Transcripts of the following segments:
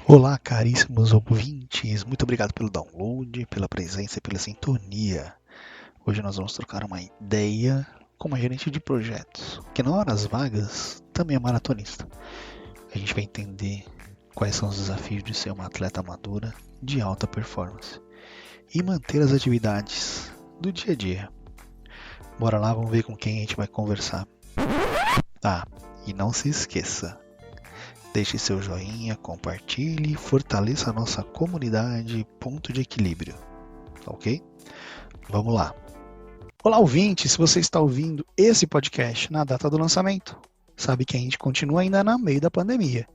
Olá, caríssimos ouvintes, muito obrigado pelo download, pela presença e pela sintonia. Hoje nós vamos trocar uma ideia com uma gerente de projetos, que na horas vagas também é maratonista. A gente vai entender quais são os desafios de ser uma atleta madura de alta performance e manter as atividades do dia a dia. Bora lá, vamos ver com quem a gente vai conversar. Ah, e não se esqueça, deixe seu joinha, compartilhe e fortaleça a nossa comunidade Ponto de Equilíbrio, ok? Vamos lá. Olá, ouvinte, se você está ouvindo esse podcast na data do lançamento, sabe que a gente continua ainda no meio da pandemia.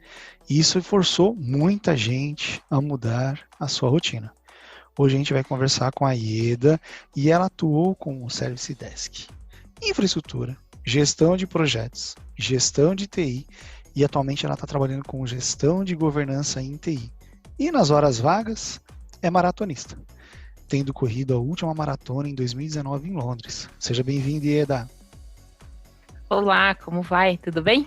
Isso forçou muita gente a mudar a sua rotina. Hoje a gente vai conversar com a Ieda e ela atuou com o Service Desk, infraestrutura, gestão de projetos, gestão de TI e atualmente ela está trabalhando com gestão de governança em TI. E nas horas vagas é maratonista, tendo corrido a última maratona em 2019 em Londres. Seja bem-vindo, Ieda. Olá, como vai? Tudo bem?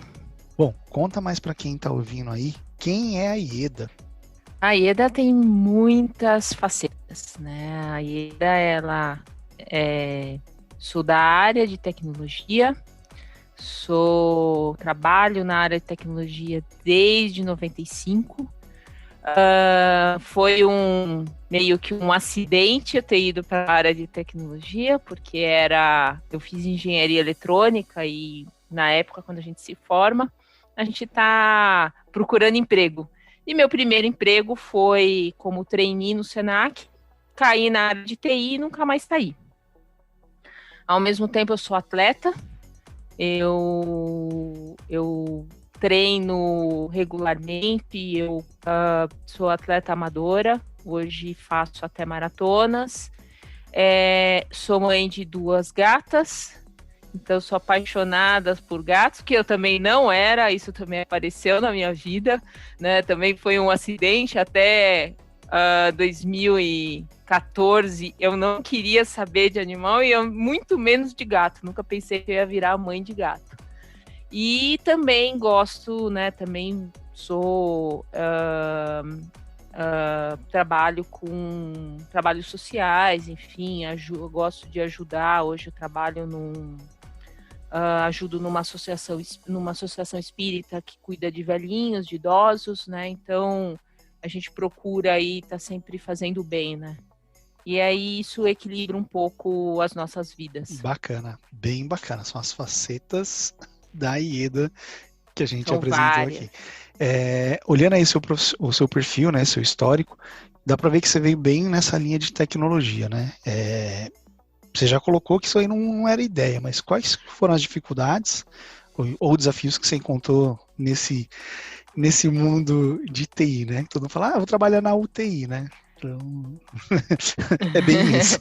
Bom, conta mais para quem está ouvindo aí, quem é a Ieda? A Ieda tem muitas facetas, né? A Ieda, sou da área de tecnologia, trabalho na área de tecnologia desde 95. Foi meio que um acidente eu ter ido para a área de tecnologia, porque eu fiz engenharia eletrônica e na época, quando a gente se forma, a gente está procurando emprego. E meu primeiro emprego foi como trainee no Senac, caí na área de TI e nunca mais saí. Ao mesmo tempo, eu sou atleta, eu treino regularmente, eu sou atleta amadora, hoje faço até maratonas, sou mãe de 2 gatas, então sou apaixonada por gatos, que eu também não era, isso também apareceu na minha vida, né? Também foi um acidente até 2014, eu não queria saber de animal e eu, muito menos de gato, nunca pensei que eu ia virar mãe de gato. E também gosto, né, também sou, trabalho com trabalhos sociais, enfim, gosto de ajudar, hoje eu trabalho ajudo numa associação espírita que cuida de velhinhos, de idosos, né, então a gente procura aí estar sempre fazendo bem, né. E aí isso equilibra um pouco as nossas vidas. Bacana, bem bacana, são as facetas da Ieda que a gente São apresentou várias. aqui. Olhando aí o seu perfil, né, seu histórico, dá para ver que você veio bem nessa linha de tecnologia, né? Você já colocou que isso aí não era ideia, mas quais foram as dificuldades ou desafios que você encontrou nesse mundo de TI, né? Todo mundo fala, vou trabalhar na UTI, né? Então, é bem isso.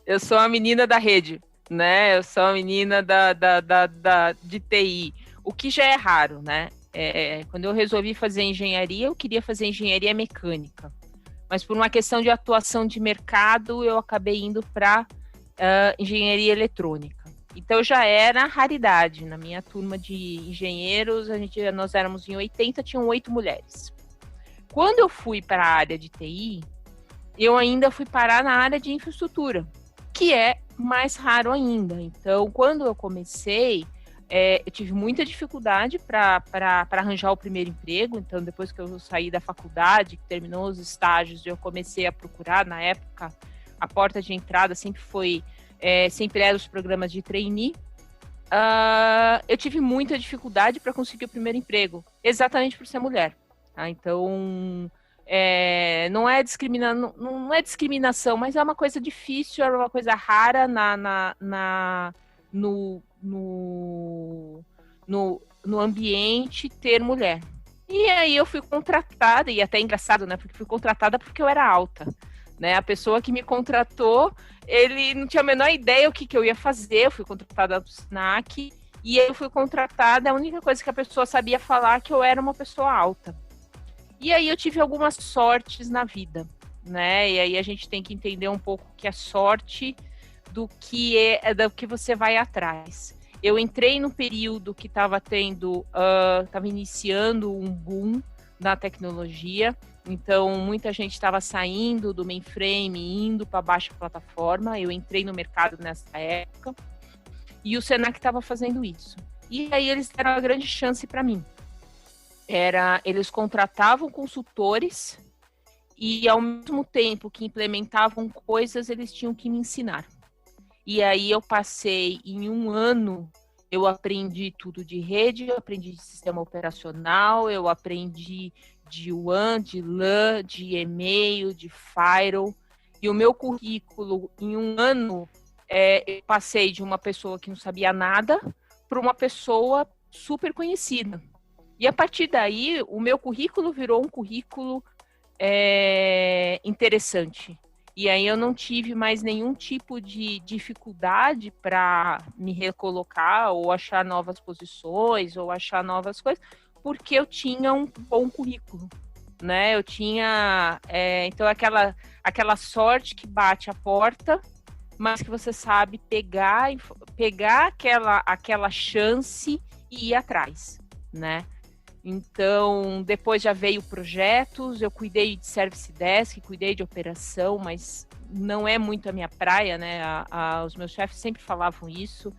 Eu sou a menina da rede, né? Eu sou a menina de TI, o que já é raro, né? Quando eu resolvi fazer engenharia, eu queria fazer engenharia mecânica, mas por uma questão de atuação de mercado, eu acabei indo para engenharia eletrônica. Então já era raridade. Na minha turma de engenheiros, nós éramos em 80, tinham 8 mulheres. Quando eu fui para a área de TI, eu ainda fui parar na área de infraestrutura, que é mais raro ainda. Então, quando eu comecei, eu tive muita dificuldade para arranjar o primeiro emprego. Então, depois que eu saí da faculdade, que terminou os estágios, eu comecei a procurar. Na época, a porta de entrada sempre era os programas de trainee. Eu tive muita dificuldade para conseguir o primeiro emprego, exatamente por ser mulher. Tá? Então, não é discriminação, mas é uma coisa difícil, é uma coisa rara no ambiente ter mulher. E aí eu fui contratada, e até é engraçado, né? Porque fui contratada porque eu era alta. Né? A pessoa que me contratou, ele não tinha a menor ideia o que eu ia fazer. Eu fui contratada do SNAC, e eu fui contratada, a única coisa que a pessoa sabia falar é que eu era uma pessoa alta. E aí eu tive algumas sortes na vida, né? E aí a gente tem que entender um pouco que é sorte do que você vai atrás. Eu entrei no período que estava iniciando um boom na tecnologia. Então, muita gente estava saindo do mainframe, indo para baixa plataforma. Eu entrei no mercado nessa época e o Senac estava fazendo isso. E aí eles deram uma grande chance para mim. Eles contratavam consultores e, ao mesmo tempo que implementavam coisas, eles tinham que me ensinar. E aí eu passei, em um ano, eu aprendi tudo de rede, eu aprendi de sistema operacional, eu aprendi de WAN, de LAN, de e-mail, de firewall. E o meu currículo, em um ano, eu passei de uma pessoa que não sabia nada para uma pessoa super conhecida. E a partir daí, o meu currículo virou um currículo interessante. E aí eu não tive mais nenhum tipo de dificuldade para me recolocar ou achar novas posições ou achar novas coisas, porque eu tinha um bom currículo, né? Eu tinha, então aquela sorte que bate a porta, mas que você sabe pegar aquela chance e ir atrás, né? Então, depois já veio projetos, eu cuidei de Service Desk, cuidei de operação, mas não é muito a minha praia, né? Os meus chefes sempre falavam isso.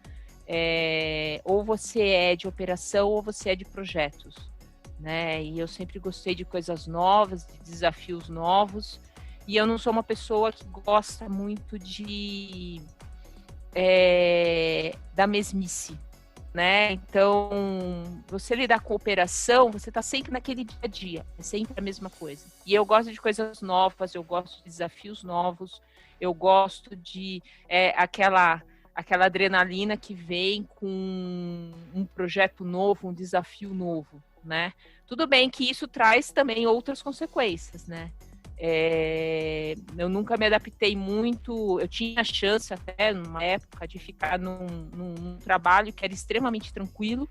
Ou você é de operação ou você é de projetos, né? E eu sempre gostei de coisas novas, de desafios novos. E eu não sou uma pessoa que gosta muito da mesmice, né? Então, você lidar com operação, você está sempre naquele dia a dia, é sempre a mesma coisa. E eu gosto de coisas novas, eu gosto de desafios novos, eu gosto de aquela adrenalina que vem com um projeto novo, um desafio novo, né? Tudo bem que isso traz também outras consequências, né? Eu nunca me adaptei muito, eu tinha a chance até numa época de ficar num trabalho que era extremamente tranquilo,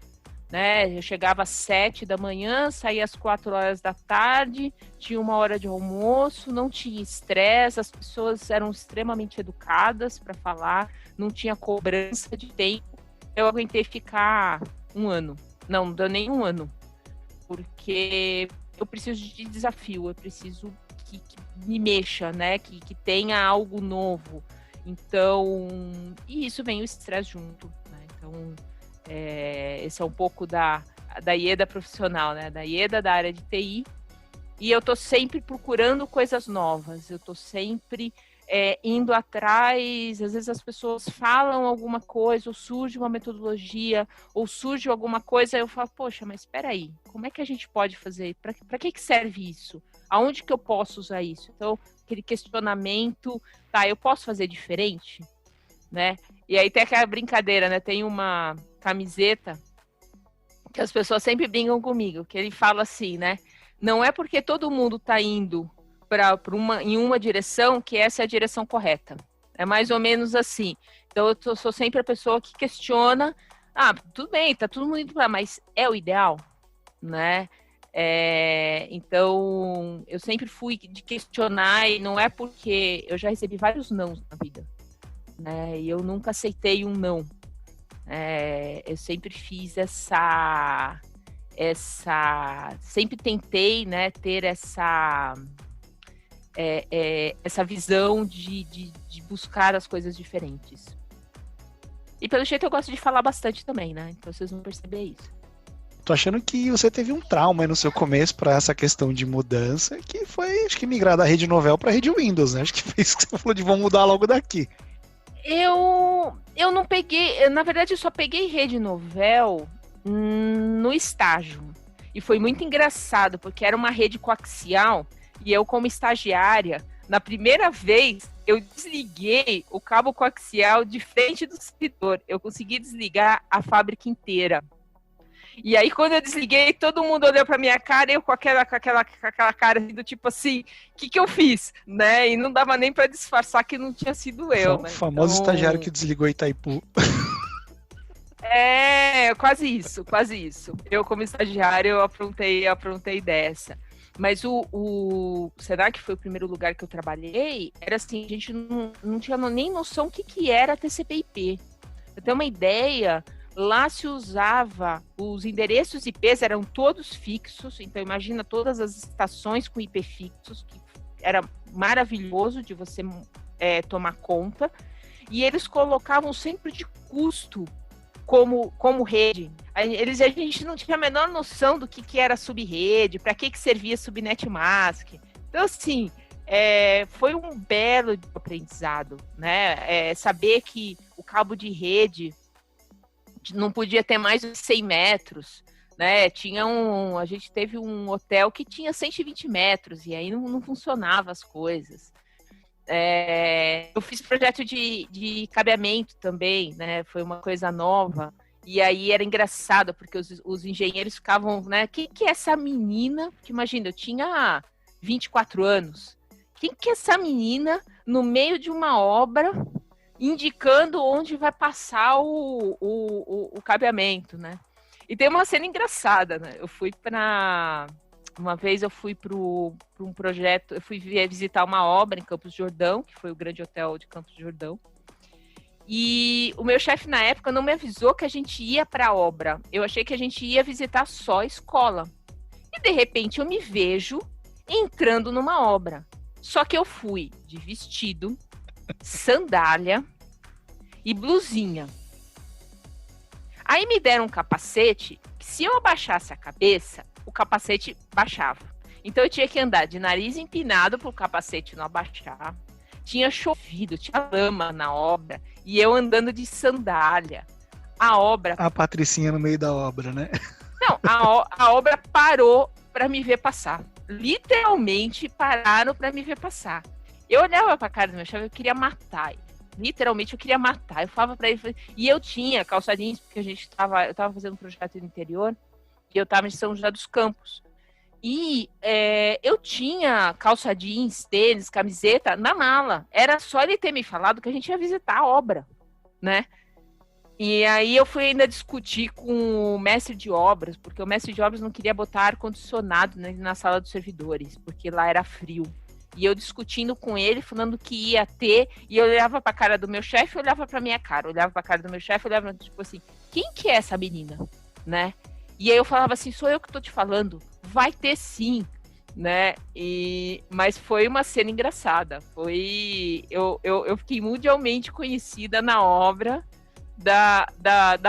né? Eu chegava às 7 da manhã, saía às 4 horas da tarde, tinha 1 hora de almoço, não tinha estresse, as pessoas eram extremamente educadas para falar, não tinha cobrança de tempo. Eu aguentei ficar 1 ano, não deu nem 1 ano, porque eu preciso de desafio, eu preciso que me mexa, né? Que tenha algo novo. Então, e isso vem o estresse junto, né? Então, esse é um pouco da Ieda profissional, né? Da Ieda da área de TI. E eu tô sempre procurando coisas novas. Eu tô sempre indo atrás. Às vezes as pessoas falam alguma coisa, ou surge uma metodologia, ou surge alguma coisa, eu falo, poxa, mas espera aí, como é que a gente pode fazer? Para que serve isso? Aonde que eu posso usar isso? Então, aquele questionamento, tá, eu posso fazer diferente? Né? E aí tem aquela brincadeira, né? Tem uma camiseta que as pessoas sempre brincam comigo, que ele fala assim, né? Não é porque todo mundo tá indo em uma direção que essa é a direção correta. É mais ou menos assim. Então, eu sou sempre a pessoa que questiona, tudo bem, tá todo mundo indo pra lá, mas é o ideal? Né? Então, eu sempre fui de questionar, e não é porque eu já recebi vários nãos na vida, né? E eu nunca aceitei um não. Eu sempre fiz sempre tentei, né, ter essa visão de buscar as coisas diferentes. E pelo jeito eu gosto de falar bastante também, né? Então vocês vão perceber isso. Tô achando que você teve um trauma no seu começo para essa questão de mudança, que foi, acho que, migrar da rede Novell para rede Windows, né? Acho que foi isso que você falou de vamos mudar logo daqui. Eu não peguei, na verdade eu só peguei rede Novell no estágio. E foi muito engraçado, porque era uma rede coaxial, e eu como estagiária, na primeira vez, eu desliguei o cabo coaxial de frente do servidor. Eu consegui desligar a fábrica inteira. E aí, quando eu desliguei, todo mundo olhou pra minha cara e eu com aquela cara do tipo assim, o que eu fiz? Né? E não dava nem pra disfarçar que não tinha sido eu. O famoso estagiário que desligou Itaipu. Quase isso. Eu, como estagiário, eu aprontei dessa. Mas o Senac foi o primeiro lugar que eu trabalhei, era assim, a gente não tinha nem noção o que era TCP/IP. Pra ter uma ideia, Lá se usava, os endereços IPs eram todos fixos, então imagina todas as estações com IP fixos, que era maravilhoso de você tomar conta, e eles colocavam sempre de custo como rede. A gente não tinha a menor noção do que era subrede, para que servia subnet mask. Então, assim, foi um belo aprendizado, né? Saber que o cabo de rede não podia ter mais de 100 metros, né? A gente teve um hotel que tinha 120 metros e aí não funcionava as coisas. Eu fiz projeto de cabeamento também, né? Foi uma coisa nova. E aí era engraçado, porque os engenheiros ficavam, né? Quem que é essa menina? Porque imagina, eu tinha 24 anos. Quem que é essa menina no meio de uma obra indicando onde vai passar o cabeamento, né? E tem uma cena engraçada, né? Uma vez eu fui para um projeto, eu fui visitar uma obra em Campos do Jordão, que foi o grande hotel de Campos do Jordão. E o meu chefe, na época, não me avisou que a gente ia para a obra. Eu achei que a gente ia visitar só a escola. E, de repente, eu me vejo entrando numa obra. Só que eu fui de vestido, sandália e blusinha. Aí me deram um capacete que, se eu abaixasse a cabeça, o capacete baixava. Então eu tinha que andar de nariz empinado para o capacete não abaixar. Tinha chovido, tinha lama na obra e eu andando de sandália. A Patricinha no meio da obra, né? Não, a obra parou para me ver passar. Literalmente pararam para me ver passar. Eu olhava para a cara do meu chefe, eu queria matar ele. Literalmente eu queria matar. Eu falava para ele, e eu tinha calça jeans, porque eu estava fazendo um projeto no interior e eu estava em São José dos Campos. E eu tinha calça jeans, tênis, camiseta na mala. Era só ele ter me falado que a gente ia visitar a obra, né? E aí eu fui ainda discutir com o mestre de obras, porque o mestre de obras não queria botar ar-condicionado na sala dos servidores, porque lá era frio. E eu discutindo com ele, falando que ia ter, e eu olhava pra cara do meu chefe, olhava pra minha cara, olhava pra cara do meu chefe, olhava, tipo assim, quem que é essa menina, né? E aí eu falava assim, sou eu que tô te falando, vai ter sim, né? Mas foi uma cena engraçada, eu fiquei mundialmente conhecida na obra da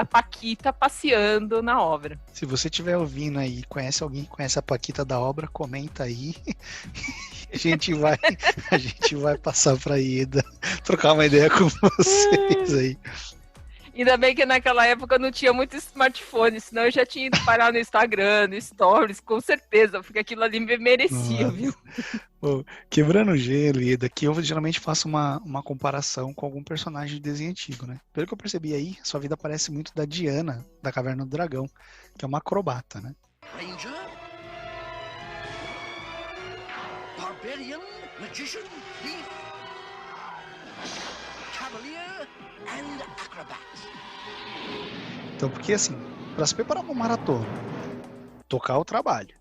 Paquita passeando na obra. Se você estiver ouvindo aí, conhece alguém que conhece a Paquita da obra, comenta aí. A gente vai passar pra Ieda, trocar uma ideia com vocês aí. Ainda bem que naquela época não tinha muito smartphone, senão eu já tinha ido parar no Instagram, no Stories, com certeza, porque aquilo ali me merecia, Nossa. viu? Pô, quebrando o gelo, Ieda, aqui eu geralmente faço uma comparação com algum personagem de desenho antigo, né? Pelo que eu percebi aí, sua vida parece muito da Diana, da Caverna do Dragão, que é uma acrobata, né? Ranger, Barbarian, Magician, Thief, Cavalier and Acrobat. Então, porque assim, pra se preparar pra uma maratona, tocar o trabalho,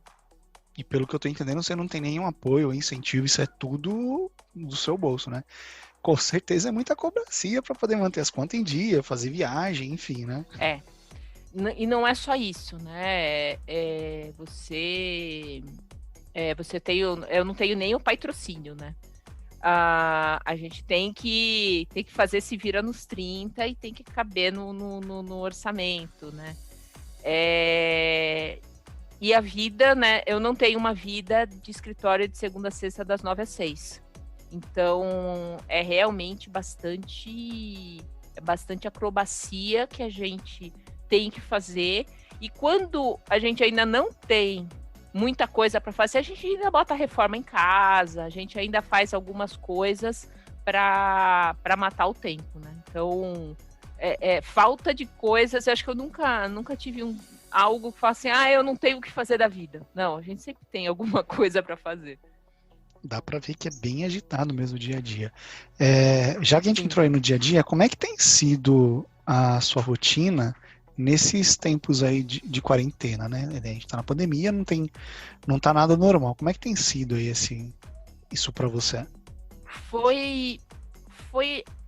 e pelo que eu tô entendendo, você não tem nenhum apoio ou incentivo, isso é tudo do seu bolso, né? Com certeza é muita cobrança pra poder manter as contas em dia, fazer viagem, enfim, né? E não é só isso, né? Você tem, eu não tenho nem o patrocínio, né? A gente tem que fazer se vira nos 30 e tem que caber no orçamento, né? E a vida, né? Eu não tenho uma vida de escritório de segunda a sexta das 9 às 6. Então, é realmente bastante acrobacia que a gente tem que fazer. E quando a gente ainda não tem muita coisa para fazer, a gente ainda bota a reforma em casa, a gente ainda faz algumas coisas para matar o tempo, né? Então, falta de coisas, eu acho que eu nunca tive algo que fala assim, eu não tenho o que fazer da vida. Não, a gente sempre tem alguma coisa para fazer. Dá pra ver que é bem agitado mesmo o dia a dia. Já que a gente Sim. entrou aí no dia a dia, como é que tem sido a sua rotina nesses tempos aí de quarentena, né? A gente tá na pandemia, não tá nada normal. Como é que tem sido aí isso pra você? Foi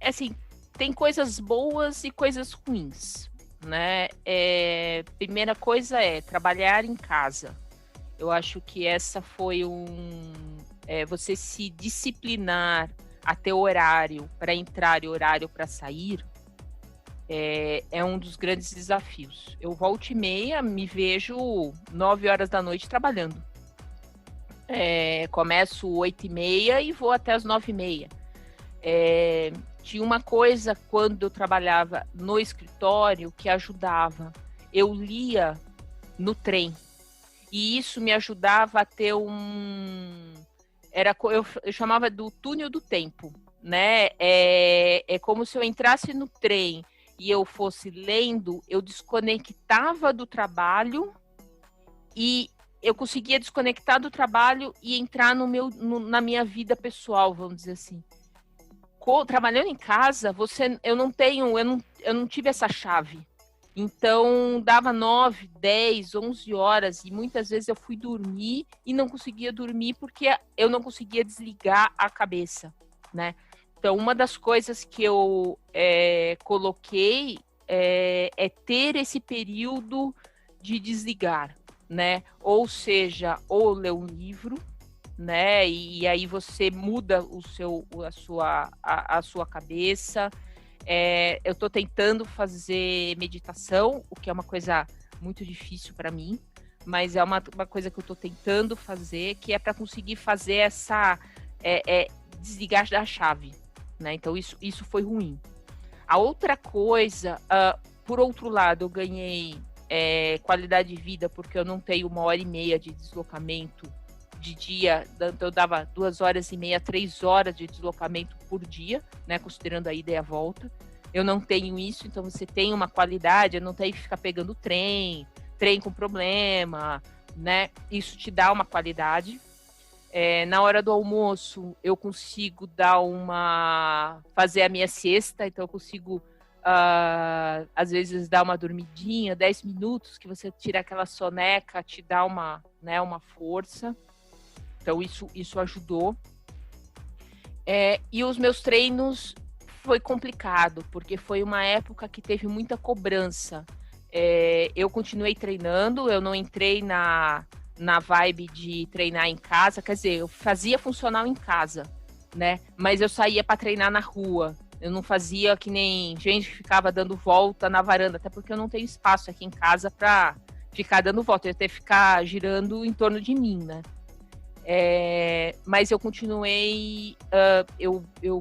assim, tem coisas boas e coisas ruins. né? Primeira coisa é trabalhar em casa. Eu acho que essa foi você se disciplinar a ter horário para entrar e horário para sair é um dos grandes desafios. Eu volta e meia me vejo 9 horas da noite trabalhando. Começo 8h30 e vou até as 9h30. Tinha uma coisa quando eu trabalhava no escritório que ajudava. Eu lia no trem. E isso me ajudava a ter eu chamava do túnel do tempo, né? É como se eu entrasse no trem e eu fosse lendo, eu desconectava do trabalho e eu conseguia desconectar do trabalho e entrar na minha vida pessoal, vamos dizer assim. Trabalhando em casa, eu não tive essa chave. Então, dava 9, 10, 11 horas e muitas vezes eu fui dormir e não conseguia dormir porque eu não conseguia desligar a cabeça, né? Então, uma das coisas que eu coloquei é ter esse período de desligar, né? Ou seja, ou ler um livro, né? E aí você muda a sua cabeça. Eu estou tentando fazer meditação, o que é uma coisa muito difícil para mim, mas é uma coisa que eu estou tentando fazer, que é para conseguir fazer essa desligar da chave, né? Então isso foi ruim. A outra coisa, por outro lado, eu ganhei qualidade de vida porque eu não tenho 1h30 de deslocamento de dia, então eu dava 2h30, 3 horas de deslocamento por dia, né, considerando a ida e a volta. Eu não tenho isso, então você tem uma qualidade, eu não tenho que ficar pegando trem com problema, né? Isso te dá uma qualidade. Na hora do almoço, eu consigo fazer a minha siesta, então eu consigo, às vezes, dar uma dormidinha, 10 minutos, que você tira aquela soneca, te dá uma força. Então, isso ajudou. E os meus treinos foi complicado, porque foi uma época que teve muita cobrança. Eu continuei treinando, eu não entrei na vibe de treinar em casa, quer dizer, eu fazia funcional em casa, né? Mas eu saía para treinar na rua. Eu não fazia que nem gente que ficava dando volta na varanda, até porque eu não tenho espaço aqui em casa para ficar dando volta, eu ia ter que ficar girando em torno de mim, né? Mas eu continuei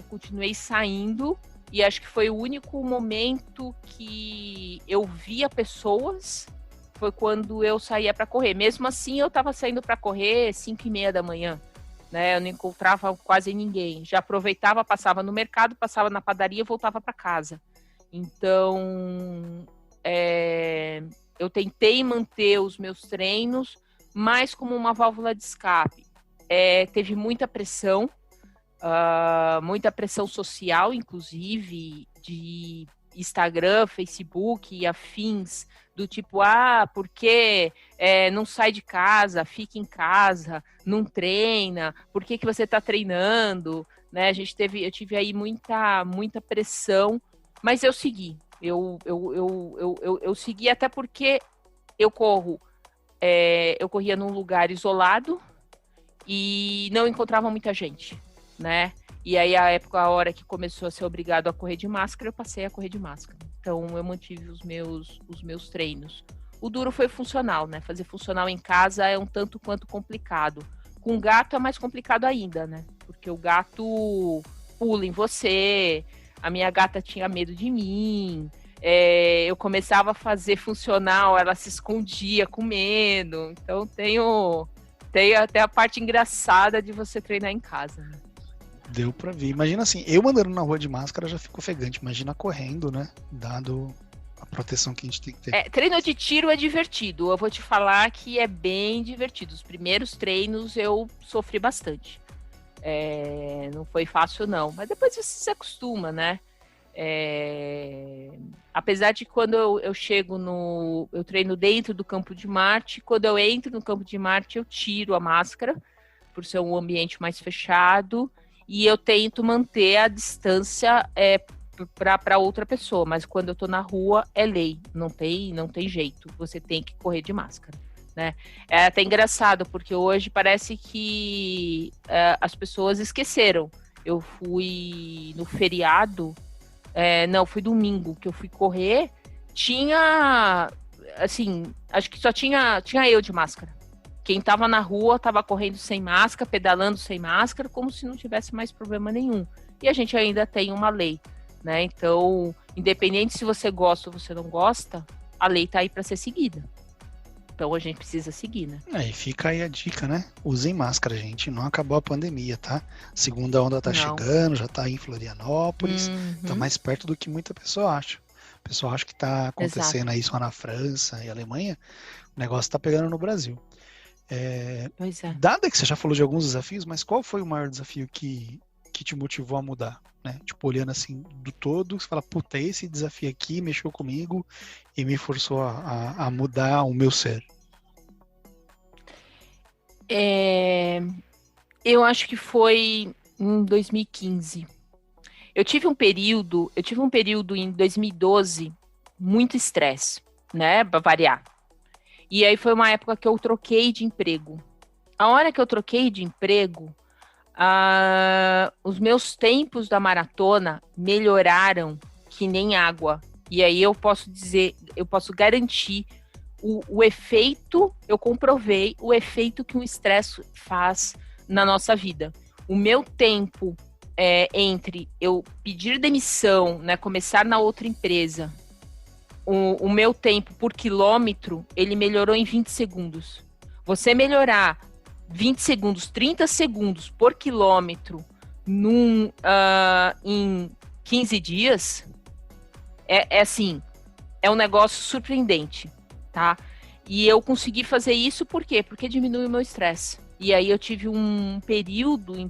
continuei saindo e acho que foi o único momento que eu via pessoas, foi quando eu saía para correr. Mesmo assim, eu estava saindo para correr 5h30 da manhã, né? Eu não encontrava quase ninguém. Já aproveitava, passava no mercado, passava na padaria e voltava para casa. Então, eu tentei manter os meus treinos mais como uma válvula de escape. Teve muita pressão social, inclusive, de Instagram, Facebook e afins, do tipo, por que não sai de casa, fica em casa, não treina, por que você está treinando, né? Eu tive aí muita pressão, mas eu segui, eu segui até porque eu corria num lugar isolado e não encontrava muita gente, né? E aí, a hora que começou a ser obrigado a correr de máscara, eu passei a correr de máscara. Então, eu mantive os meus treinos. O duro foi funcional, né? Fazer funcional em casa é um tanto quanto complicado. Com gato é mais complicado ainda, né? Porque o gato pula em você, a minha gata tinha medo de mim, eu começava a fazer funcional, ela se escondia com medo. Então, tem até a parte engraçada de você treinar em casa, né? Deu pra ver. Imagina assim, eu andando na rua de máscara já fico ofegante. Imagina correndo, né? Dado a proteção que a gente tem que ter. Treino de tiro é divertido. Eu vou te falar que é bem divertido. Os primeiros treinos eu sofri bastante. Não foi fácil, não. Mas depois você se acostuma, né? Apesar de quando eu chego eu treino dentro do Campo de Marte, quando eu entro no Campo de Marte, eu tiro a máscara, por ser um ambiente mais fechado. E eu tento manter a distância para outra pessoa, mas quando eu tô na rua é lei, não tem jeito, você tem que correr de máscara, né? É até engraçado, porque hoje parece que as pessoas esqueceram. Eu fui no feriado, não, foi domingo que eu fui correr, tinha, assim, acho que só tinha eu de máscara. Quem tava na rua tava correndo sem máscara, pedalando sem máscara, como se não tivesse mais problema nenhum. E a gente ainda tem uma lei, né? Então, independente se você gosta ou você não gosta, a lei tá aí para ser seguida. Então a gente precisa seguir, né? E fica aí a dica, né? Usem máscara, gente. Não acabou a pandemia, tá? Segunda onda tá chegando, já tá aí em Florianópolis. Tá mais perto do que muita pessoa acha. O pessoal acha que tá acontecendo aí só na França e Alemanha. O negócio tá pegando no Brasil. Pois é. Dada que você já falou de alguns desafios, mas qual foi o maior desafio que te motivou a mudar, né? Tipo, olhando assim do todo, você fala, puta, esse desafio aqui mexeu comigo e me forçou a mudar o meu ser. Eu acho que foi em 2015. Eu tive um período em 2012, muito estresse, né? Pra variar. E aí foi uma época que eu troquei de emprego. A hora que eu troquei de emprego, os meus tempos da maratona melhoraram que nem água. E aí eu posso garantir o efeito, eu comprovei o efeito que o estresse faz na nossa vida. O meu tempo entre eu pedir demissão, né, começar na outra empresa, o meu tempo por quilômetro, ele melhorou em 20 segundos. Você melhorar 20 segundos, 30 segundos por quilômetro em 15 dias, assim, é um negócio surpreendente, tá? E eu consegui fazer isso por quê? Porque diminui o meu estresse. E aí eu tive um período em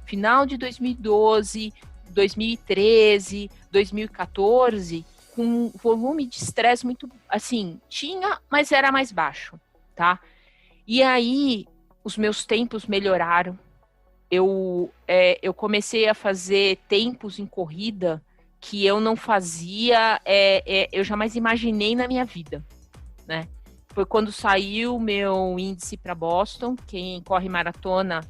final de 2012, 2013, 2014, com um volume de estresse muito, assim, mas era mais baixo, tá? E aí os meus tempos melhoraram. Eu comecei a fazer tempos em corrida que eu não fazia, eu jamais imaginei na minha vida, né? Foi quando saiu o meu índice para Boston. Quem corre maratona,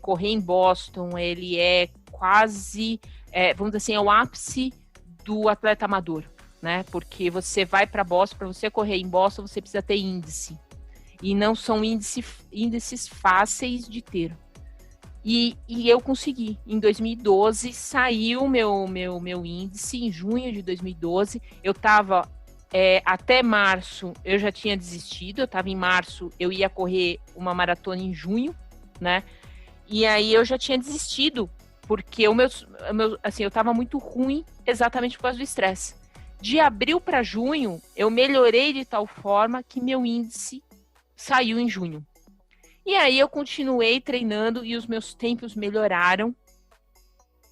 correr em Boston, ele é quase, vamos dizer assim, é o ápice do atleta amador, né? Porque você vai para Boston, para você correr em Boston, você precisa ter índice. E não são índices fáceis de ter. E eu consegui. Em 2012, saiu o meu índice, em junho de 2012. Eu estava, até março, eu já tinha desistido. Eu estava em março, eu ia correr uma maratona em junho, né? E aí eu já tinha desistido, porque assim, eu estava muito ruim exatamente por causa do estresse. De abril para junho, eu melhorei de tal forma que meu índice saiu em junho. E aí eu continuei treinando e os meus tempos melhoraram.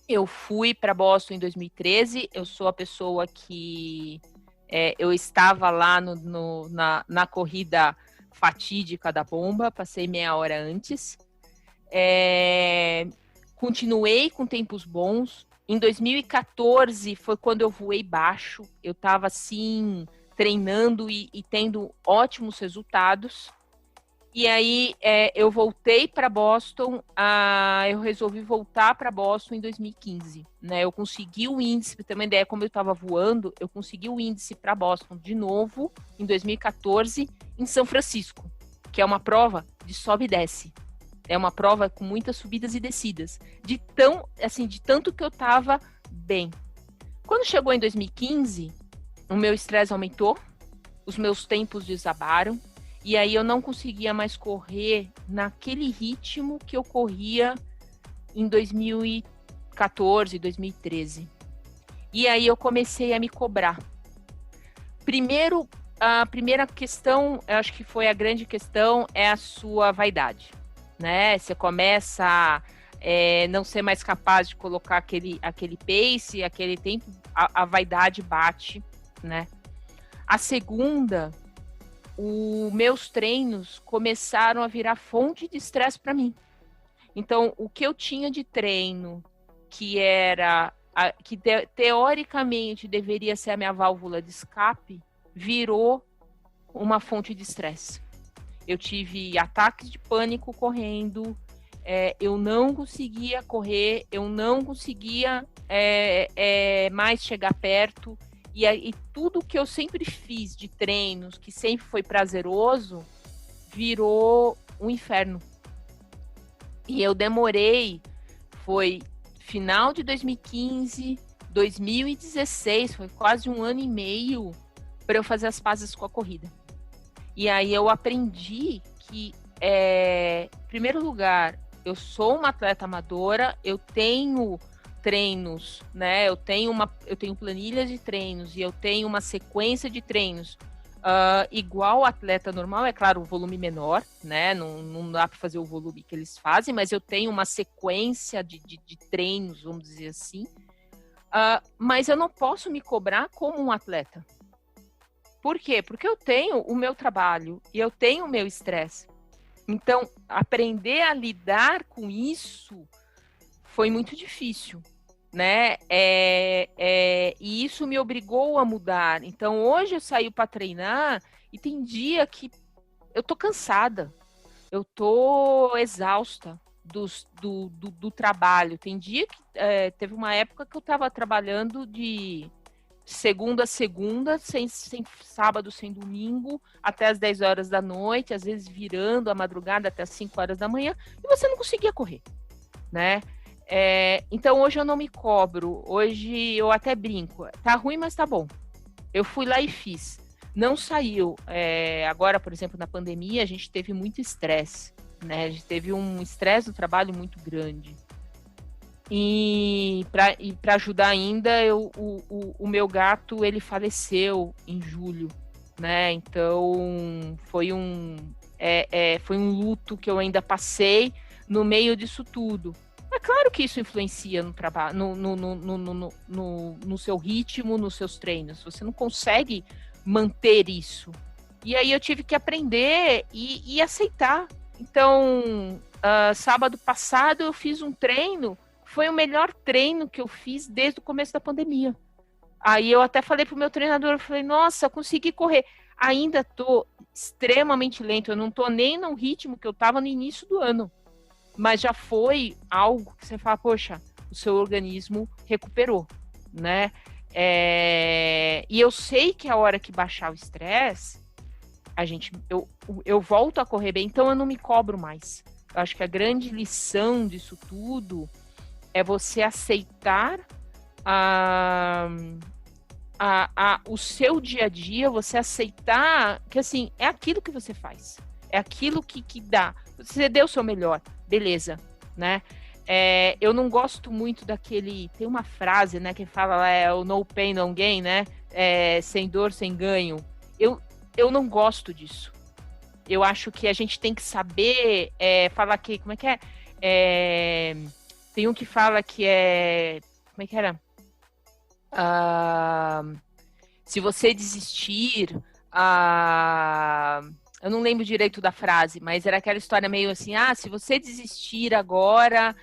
Eu fui para Boston em 2013. Eu sou a pessoa que eu estava lá na corrida fatídica da bomba. Passei meia hora antes. Continuei com tempos bons. Em 2014 foi quando eu voei baixo. Eu estava assim treinando e tendo ótimos resultados. E aí eu voltei para Boston, eu resolvi voltar para Boston em 2015, né? Eu consegui o índice, pra ter uma ideia, como eu estava voando, eu consegui o índice para Boston de novo em 2014 em São Francisco, que é uma prova de sobe e desce. É uma prova com muitas subidas e descidas, de tanto que eu estava bem. Quando chegou em 2015, o meu estresse aumentou, os meus tempos desabaram. E aí eu não conseguia mais correr naquele ritmo que eu corria em 2014, 2013. E aí eu comecei a me cobrar. Primeiro, a primeira questão, eu acho que foi a grande questão, é a sua vaidade, né? Você começa a não ser mais capaz de colocar aquele pace, aquele tempo, a vaidade bate, né? A segunda, os meus treinos começaram a virar fonte de estresse para mim. Então, o que eu tinha de treino, que era que teoricamente deveria ser a minha válvula de escape, virou uma fonte de estresse. Eu tive ataques de pânico correndo, eu não conseguia correr, eu não conseguia mais chegar perto, e tudo que eu sempre fiz de treinos, que sempre foi prazeroso, virou um inferno. E eu demorei, foi final de 2015, 2016, foi quase 1 ano e meio para eu fazer as pazes com a corrida. E aí eu aprendi que, em primeiro lugar, eu sou uma atleta amadora, eu tenho treinos, né? Eu tenho planilhas de treinos e eu tenho uma sequência de treinos igual ao atleta normal, é claro, o volume menor, né? Não dá para fazer o volume que eles fazem, mas eu tenho uma sequência de treinos, vamos dizer assim. Mas eu não posso me cobrar como um atleta. Por quê? Porque eu tenho o meu trabalho e eu tenho o meu estresse. Então, aprender a lidar com isso foi muito difícil, né? E isso me obrigou a mudar. Então, hoje eu saio para treinar e tem dia que eu tô cansada, eu tô exausta do trabalho. Tem dia que teve uma época que eu estava trabalhando de segunda a segunda, sem sábado, sem domingo, até as 10 horas da noite, às vezes virando a madrugada até as 5 horas da manhã, e você não conseguia correr, né? Então hoje eu não me cobro, hoje eu até brinco, tá ruim, mas tá bom. Eu fui lá e fiz. Não saiu. Agora, por exemplo, na pandemia, a gente teve muito estresse, né? A gente teve um estresse no trabalho muito grande. E para ajudar ainda, o meu gato, ele faleceu em julho, né? Então foi um luto que eu ainda passei no meio disso tudo. É claro que isso influencia no trabalho, no seu ritmo, nos seus treinos. Você não consegue manter isso. E aí eu tive que aprender e aceitar. Então, sábado passado eu fiz um treino. Foi o melhor treino que eu fiz desde o começo da pandemia. Aí eu até falei pro meu treinador, eu falei, nossa, consegui correr. Ainda tô extremamente lento, eu não tô nem no ritmo que eu tava no início do ano. Mas já foi algo que você fala, poxa, o seu organismo recuperou, né? E eu sei que a hora que baixar o estresse, eu volto a correr bem, então eu não me cobro mais. Eu acho que a grande lição disso tudo é você aceitar o seu dia a dia, você aceitar que, assim, é aquilo que você faz. É aquilo que dá. Você deu o seu melhor, beleza, né? Eu não gosto muito daquele... Tem uma frase, né, que fala o no pain, no gain, né? Sem dor, sem ganho. Eu não gosto disso. Eu acho que a gente tem que saber falar que... Como é que é? Tem um que fala que como é que era? Se você desistir... eu não lembro direito da frase, mas era aquela história meio assim, se você desistir agora,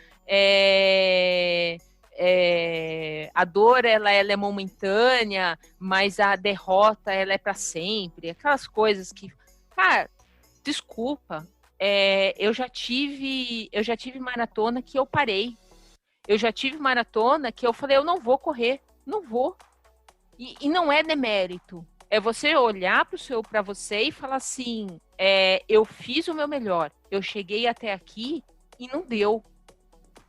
a dor ela é momentânea, mas a derrota ela é para sempre. Aquelas coisas que, cara, desculpa, eu já tive maratona que eu parei. Eu já tive maratona que eu falei, eu não vou correr, não vou. E não é demérito. É você olhar para você e falar assim, eu fiz o meu melhor, eu cheguei até aqui e não deu.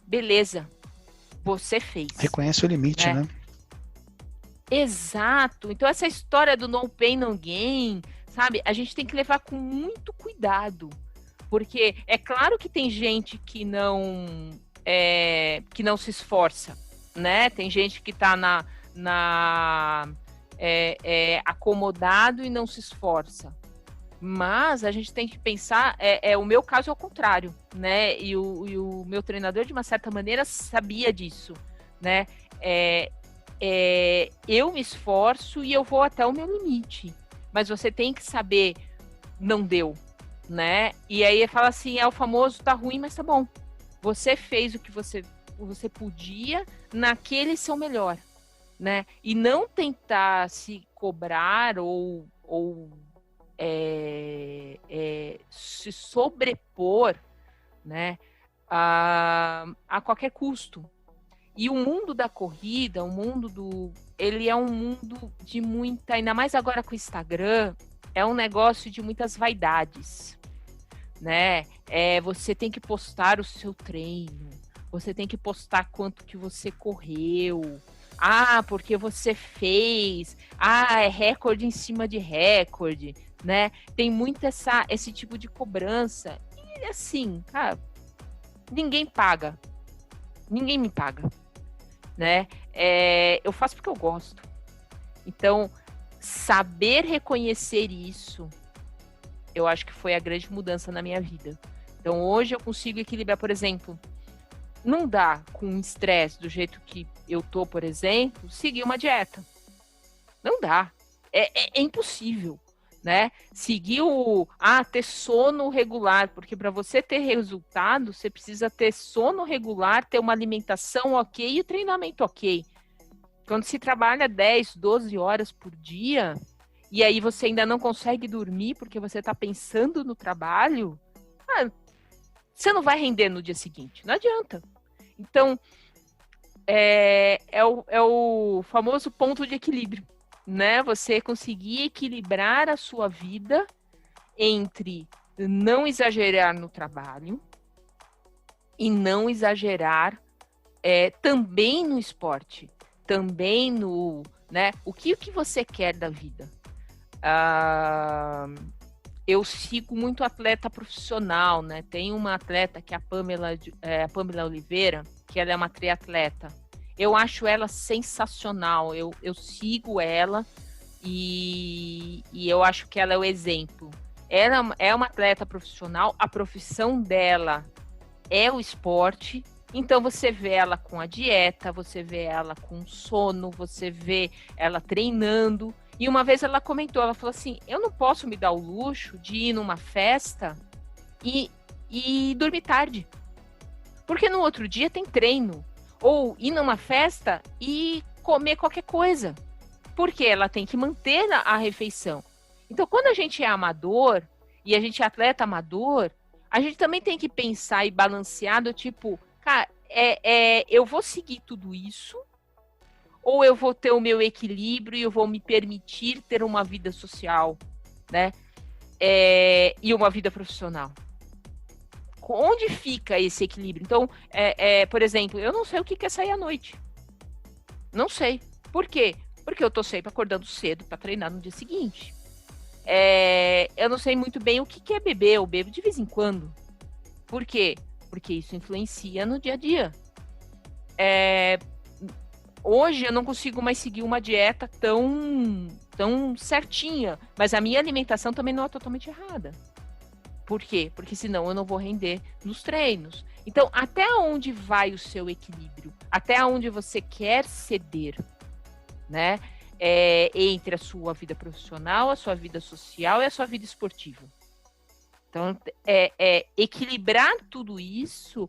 Beleza, você fez. Reconhece o limite, né? Exato. Então essa história do no pain, no gain, sabe? A gente tem que levar com muito cuidado. Porque é claro que tem gente que não se esforça, né? Tem gente que tá acomodado e não se esforça. Mas a gente tem que pensar, o meu caso é o contrário, né? E o meu treinador, de uma certa maneira, sabia disso, né? Eu me esforço e eu vou até o meu limite. Mas você tem que saber, não deu, né? E aí fala assim, o famoso tá ruim, mas tá bom. Você fez o que você você podia naquele seu melhor, né? E não tentar se cobrar ou se sobrepor, né, a qualquer custo. E o mundo da corrida, ele é um mundo de muita, ainda mais agora com o Instagram, é um negócio de muitas vaidades, né? Você tem que postar o seu treino, você tem que postar quanto que você correu, porque você fez, é recorde em cima de recorde, né? Tem muito esse tipo de cobrança. E assim, cara, ninguém me paga, né? Eu faço porque eu gosto. Então, saber reconhecer isso, eu acho que foi a grande mudança na minha vida. Então, hoje eu consigo equilibrar, por exemplo, não dá com um estresse do jeito que eu tô, por exemplo, seguir uma dieta. Não dá. É impossível, né? Seguir ter sono regular, porque para você ter resultado, você precisa ter sono regular, ter uma alimentação ok e o treinamento ok. Quando se trabalha 10, 12 horas por dia, e aí você ainda não consegue dormir porque você está pensando no trabalho, você não vai render no dia seguinte. Não adianta. Então, é o famoso ponto de equilíbrio, né? Você conseguir equilibrar a sua vida entre não exagerar no trabalho e não exagerar também no esporte, também no, né? O que você quer da vida? Eu sigo muito atleta profissional, né? Tem uma atleta que é a Pamela Oliveira, que ela é uma triatleta. Eu acho ela sensacional. Eu sigo ela e eu acho que ela é o exemplo. Ela é uma atleta profissional, a profissão dela é o esporte. Então você vê ela com a dieta, você vê ela com sono, você vê ela treinando. E uma vez ela comentou, ela falou assim, eu não posso me dar o luxo de ir numa festa e dormir tarde. Porque no outro dia tem treino. Ou ir numa festa e comer qualquer coisa. Porque ela tem que manter a refeição. Então, quando a gente é amador, e a gente é atleta amador, a gente também tem que pensar e balancear do tipo, cara, eu vou seguir tudo isso, ou eu vou ter o meu equilíbrio e eu vou me permitir ter uma vida social, né? E uma vida profissional. Onde fica esse equilíbrio? Então, por exemplo, eu não sei o que é sair à noite. Não sei. Por quê? Porque eu tô sempre acordando cedo para treinar no dia seguinte. Eu não sei muito bem o que é beber. Eu bebo de vez em quando. Por quê? Porque isso influencia no dia a dia. Hoje eu não consigo mais seguir uma dieta tão certinha, mas a minha alimentação também não é totalmente errada. Por quê? Porque senão eu não vou render nos treinos. Então, até onde vai o seu equilíbrio? Até onde você quer ceder, né? Entre a sua vida profissional, a sua vida social e a sua vida esportiva. Então, equilibrar tudo isso.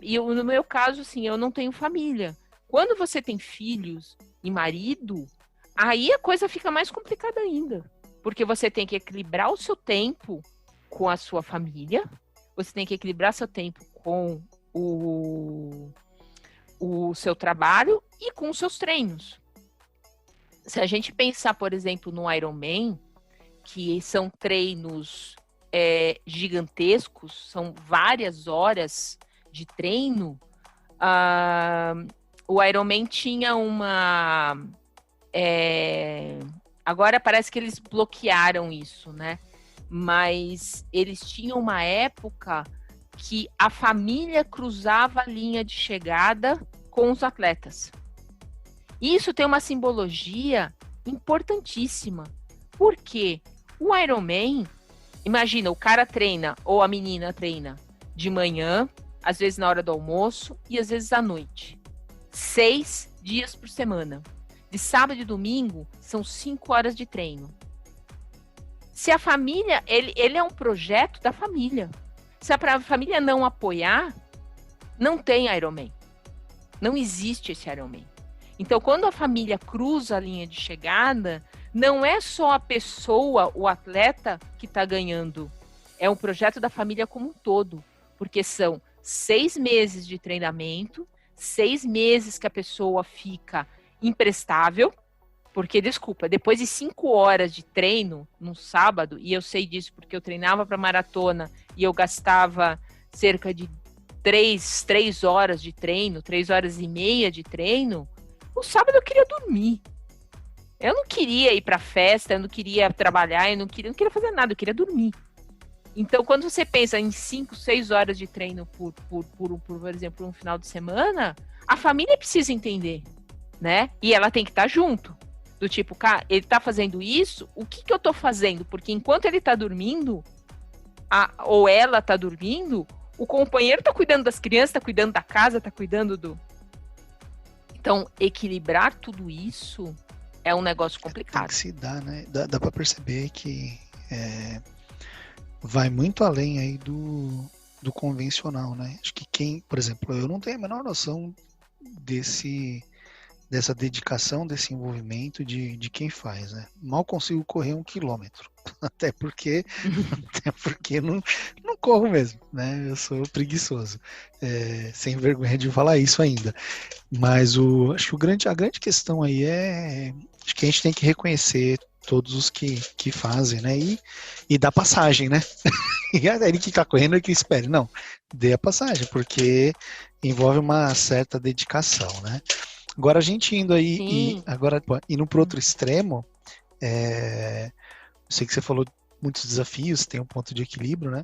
E no meu caso, assim, eu não tenho família. Quando você tem filhos e marido, aí a coisa fica mais complicada ainda. Porque você tem que equilibrar o seu tempo com a sua família, você tem que equilibrar seu tempo com o seu trabalho e com os seus treinos. Se a gente pensar, por exemplo, no Ironman, que são treinos gigantescos, são várias horas de treino, o Ironman tinha uma... agora parece que eles bloquearam isso, né? Mas eles tinham uma época que a família cruzava a linha de chegada com os atletas. Isso tem uma simbologia importantíssima. Por quê? O Ironman, imagina, o cara treina, ou a menina treina, de manhã, às vezes na hora do almoço e às vezes à noite. 6 dias por semana. De sábado e domingo, são 5 horas de treino. Se a família, ele é um projeto da família. Se a família não apoiar, não tem Ironman. Não existe esse Ironman. Então, quando a família cruza a linha de chegada, não é só a pessoa, o atleta, que está ganhando. É um projeto da família como um todo. Porque são 6 meses de treinamento, 6 meses que a pessoa fica imprestável, porque, desculpa, depois de 5 horas de treino, no sábado, e eu sei disso porque eu treinava para maratona e eu gastava cerca de 3 horas de treino, 3 horas e meia de treino, o sábado eu queria dormir. Eu não queria ir para festa, eu não queria trabalhar, eu não queria fazer nada, eu queria dormir. Então, quando você pensa em 5, 6 horas de treino por exemplo, um final de semana, a família precisa entender, né? E ela tem que estar junto. Do tipo, cara, ele tá fazendo isso, o que eu tô fazendo? Porque enquanto ele tá dormindo, ou ela tá dormindo, o companheiro tá cuidando das crianças, tá cuidando da casa, tá cuidando do... Então, equilibrar tudo isso é um negócio complicado. Tem que se dar, né? Dá pra perceber que vai muito além aí do convencional, né? Acho que quem, por exemplo, eu não tenho a menor noção dessa dedicação, desse envolvimento de quem faz, né? Mal consigo correr 1 quilômetro, até porque não corro mesmo, né? Eu sou preguiçoso, sem vergonha de falar isso ainda. Mas acho que a grande questão aí acho que a gente tem que reconhecer todos os que fazem, né? E dar passagem, né? E ele que tá correndo é que espere. Não, dê a passagem, porque envolve uma certa dedicação, né? Agora a gente indo aí, indo para outro extremo, eu sei que você falou muitos desafios, tem um ponto de equilíbrio, né?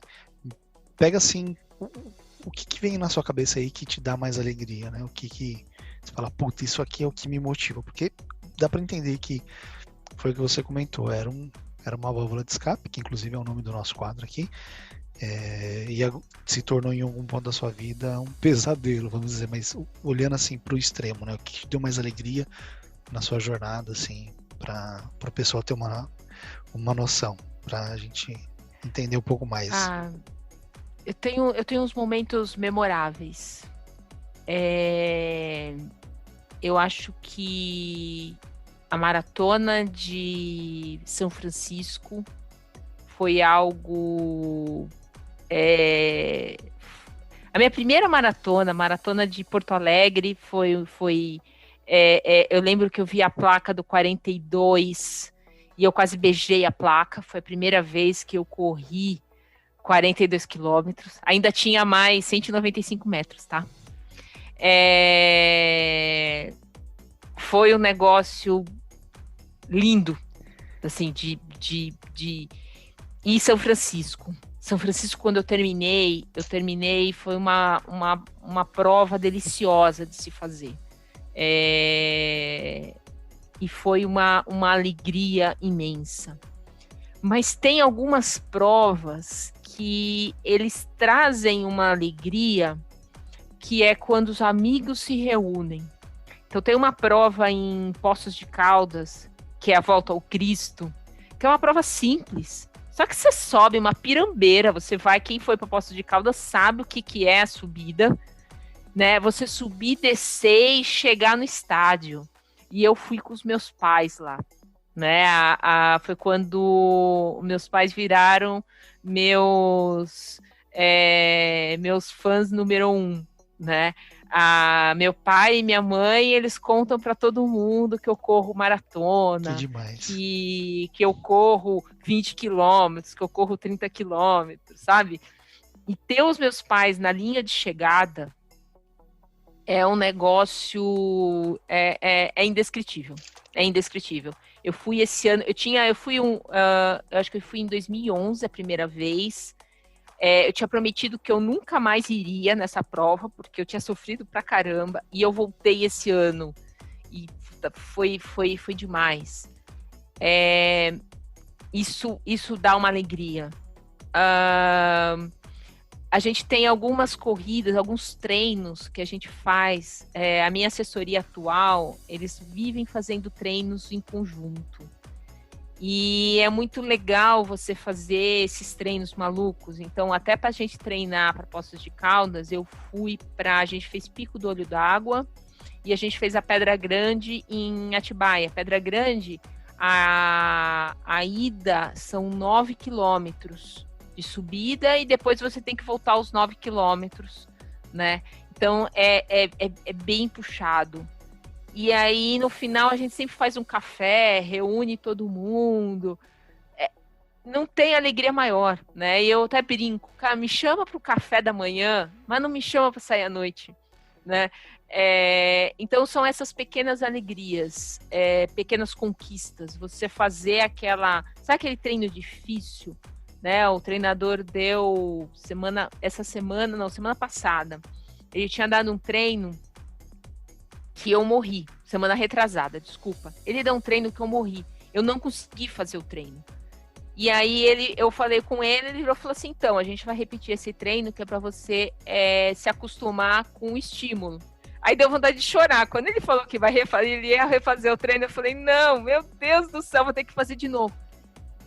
Pega assim, o que vem na sua cabeça aí que te dá mais alegria, né? O que você fala, puta, isso aqui é o que me motiva, porque dá para entender que foi o que você comentou, era uma válvula de escape, que inclusive é o nome do nosso quadro aqui, e se tornou em algum ponto da sua vida um pesadelo, vamos dizer, mas olhando assim para o extremo, né? O que te deu mais alegria na sua jornada, assim, para o pessoal ter uma noção, para a gente entender um pouco mais. Eu tenho uns momentos memoráveis. Eu acho que a maratona de São Francisco foi algo... A minha primeira maratona de Porto Alegre foi eu lembro que eu vi a placa do 42 e eu quase beijei a placa. Foi a primeira vez que eu corri 42 quilômetros. Ainda tinha mais 195 metros, tá? Foi um negócio lindo, assim, E São Francisco. São Francisco, quando eu terminei, foi uma prova deliciosa de se fazer. E foi uma alegria imensa. Mas tem algumas provas que eles trazem uma alegria, que é quando os amigos se reúnem. Então tem uma prova em Poços de Caldas, que é a Volta ao Cristo, que é uma prova simples. Só que você sobe uma pirambeira, você vai, quem foi para Poços de Caldas sabe o que é a subida, né? Você subir, descer e chegar no estádio. E eu fui com os meus pais lá, né? Foi quando meus pais viraram meus fãs número 1, né? Meu pai e minha mãe, eles contam para todo mundo que eu corro maratona, que demais. Que eu corro 20 quilômetros, que eu corro 30 quilômetros, sabe? E ter os meus pais na linha de chegada é um negócio indescritível. É indescritível. Eu fui esse ano, eu acho que eu fui em 2011 a primeira vez. Eu tinha prometido que eu nunca mais iria nessa prova, porque eu tinha sofrido pra caramba, e eu voltei esse ano, e foi demais. Isso dá uma alegria. A gente tem algumas corridas, alguns treinos que a gente faz. A minha assessoria atual, eles vivem fazendo treinos em conjunto. E é muito legal você fazer esses treinos malucos. Então, até para a gente treinar para Poços de Caldas, a gente fez Pico do Olho d'Água e a gente fez a Pedra Grande em Atibaia. Pedra Grande, a ida são 9 quilômetros de subida e depois você tem que voltar os 9 quilômetros, né? Então é bem puxado. E aí no final a gente sempre faz um café, reúne todo mundo. Não tem alegria maior, né? E eu até brinco, cara, me chama para o café da manhã, mas não me chama para sair à noite, né? Então são essas pequenas alegrias, pequenas conquistas. Você fazer aquela, sabe aquele treino difícil, né? O treinador deu semana passada, ele tinha dado um treino que eu morri, semana retrasada, desculpa. Ele deu um treino que eu morri, eu não consegui fazer o treino. E aí eu falei com ele falou assim, então, a gente vai repetir esse treino que é para você se acostumar com o estímulo. Aí deu vontade de chorar. Quando ele falou que ele ia refazer o treino, eu falei, não, meu Deus do céu, vou ter que fazer de novo.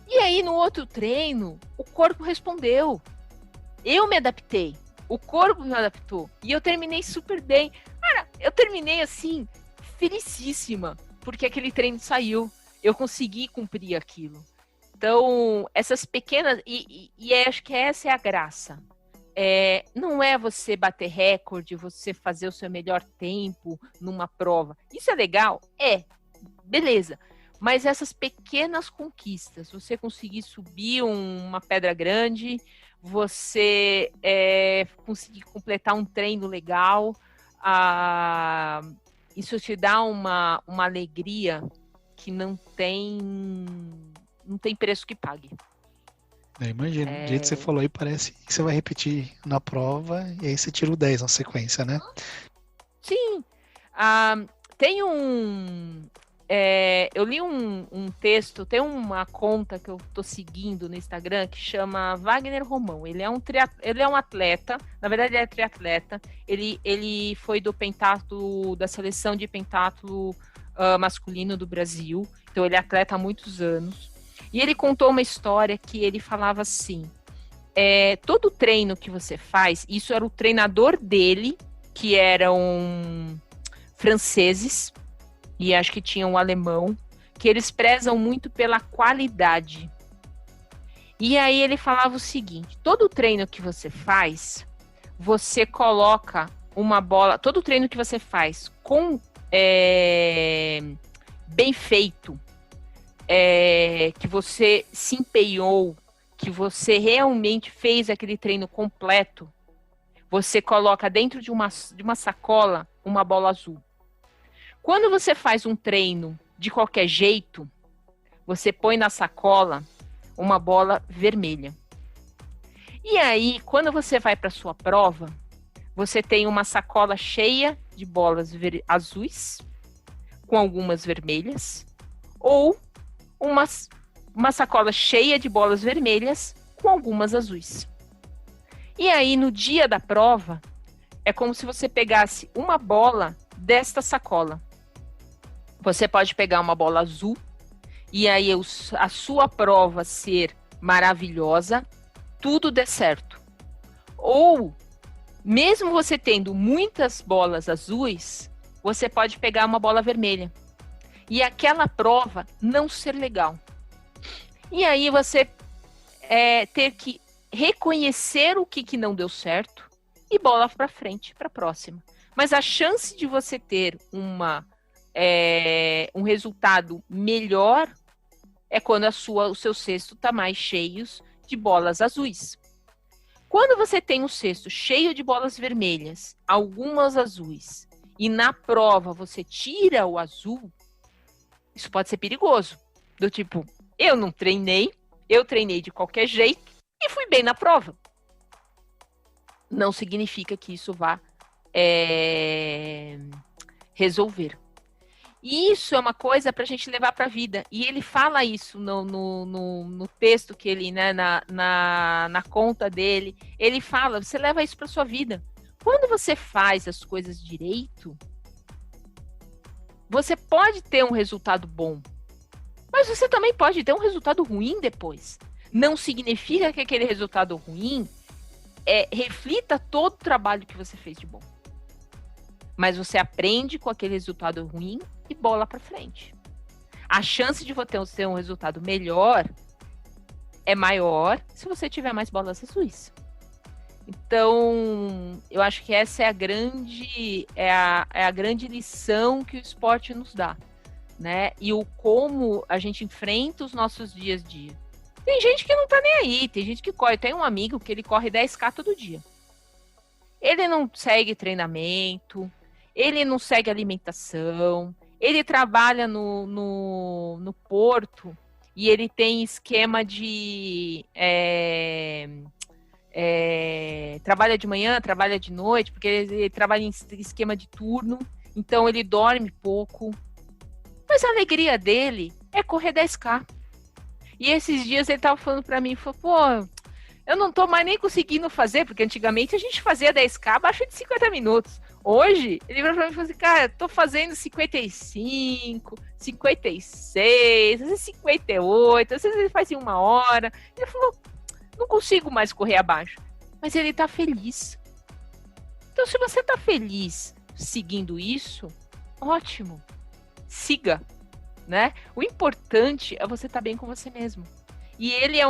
E aí no outro treino, o corpo respondeu. Eu me adaptei, o corpo me adaptou. E eu terminei super bem. Cara, eu terminei assim, felicíssima, porque aquele treino saiu. Eu consegui cumprir aquilo. Então, essas pequenas... E acho que essa é a graça. Não é você bater recorde, você fazer o seu melhor tempo numa prova. Isso é legal? Beleza. Mas essas pequenas conquistas, você conseguir subir uma pedra grande, você conseguir completar um treino legal, isso te dá uma alegria que não tem preço que pague. Imagina, do jeito que você falou aí, parece que você vai repetir na prova e aí você tira o 10 na sequência, né? Sim. Tem eu li um texto, tem uma conta que eu tô seguindo no Instagram que chama Wagner Romão. Ele é um atleta, na verdade ele é triatleta. Ele foi do pentatlo, da seleção de pentatlo masculino do Brasil. Então ele é atleta há muitos anos. E ele contou uma história que ele falava assim, todo treino que você faz, isso era o treinador dele, que eram franceses, e acho que tinha um alemão, que eles prezam muito pela qualidade. E aí ele falava o seguinte, todo treino que você faz, você coloca uma bola, todo treino que você faz com bem feito, que você se empenhou, que você realmente fez aquele treino completo, você coloca dentro de uma sacola uma bola azul. Quando você faz um treino de qualquer jeito, você põe na sacola uma bola vermelha. E aí, quando você vai para a sua prova, você tem uma sacola cheia de bolas azuis, com algumas vermelhas, ou uma sacola cheia de bolas vermelhas com algumas azuis. E aí, no dia da prova, é como se você pegasse uma bola desta sacola. Você pode pegar uma bola azul e aí a sua prova ser maravilhosa, tudo der certo. Ou, mesmo você tendo muitas bolas azuis, você pode pegar uma bola vermelha. E aquela prova não ser legal. E aí você ter que reconhecer o que não deu certo e bola para frente, para a próxima. Mas a chance de você ter um resultado melhor é quando o seu cesto está mais cheio de bolas azuis. Quando você tem um cesto cheio de bolas vermelhas, algumas azuis, e na prova você tira o azul, isso pode ser perigoso. Do tipo, eu não treinei, eu treinei de qualquer jeito e fui bem na prova. Não significa que isso vá resolver. E isso é uma coisa para a gente levar para a vida. E ele fala isso no texto que ele, né, na conta dele. Ele fala, você leva isso para sua vida. Quando você faz as coisas direito, você pode ter um resultado bom, mas você também pode ter um resultado ruim depois. Não significa que aquele resultado ruim reflita todo o trabalho que você fez de bom. mas você aprende com aquele resultado ruim e bola para frente. A chance de você ter um resultado melhor é maior se você tiver mais bolas azuis. Então, eu acho que essa é a grande lição que o esporte nos dá, né? E o como a gente enfrenta os nossos dias a dia. Tem gente que não tá nem aí, tem gente que corre. Tem um amigo que ele corre 10K todo dia. Ele não segue treinamento, ele não segue alimentação, ele trabalha no porto e ele tem esquema de... trabalha de manhã, trabalha de noite, porque ele trabalha em esquema de turno, então ele dorme pouco. Mas a alegria dele é correr 10K. E esses dias ele tava falando pra mim, falou, pô, eu não tô mais nem conseguindo fazer, porque antigamente a gente fazia 10K abaixo de 50 minutos. Hoje, ele virou pra mim e falou assim, cara, tô fazendo 55, 56, às vezes 58, às vezes ele faz em 1 hora. Ele falou, não consigo mais correr abaixo. Mas ele tá feliz. Então, se você tá feliz seguindo isso, ótimo. Siga, né? O importante é você estar bem com você mesmo. E ele é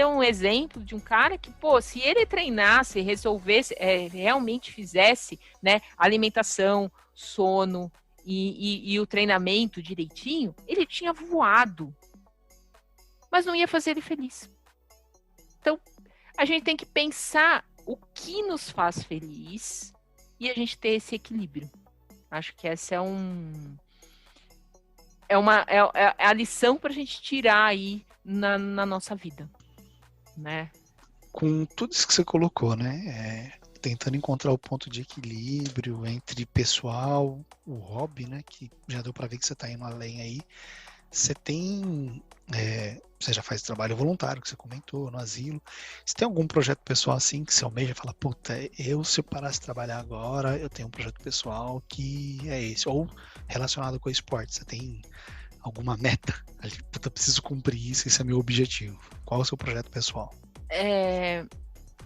um exemplo de um cara que, pô, se ele treinasse, resolvesse, realmente fizesse, né, alimentação, sono e o treinamento direitinho, ele tinha voado. Mas não ia fazer ele feliz. Então, a gente tem que pensar o que nos faz feliz e a gente ter esse equilíbrio. Acho que essa é a lição para a gente tirar aí na nossa vida, né? Com tudo isso que você colocou, né? Tentando encontrar o ponto de equilíbrio entre pessoal, o hobby, né? Que já deu para ver que você está indo além aí. Você tem... você já faz trabalho voluntário, que você comentou, no asilo. Você tem algum projeto pessoal assim que você almeja e fala, puta, se eu parasse de trabalhar agora, eu tenho um projeto pessoal que é esse, ou relacionado com o esporte, você tem alguma meta? Ali, puta, preciso cumprir isso, esse é meu objetivo. Qual é o seu projeto pessoal?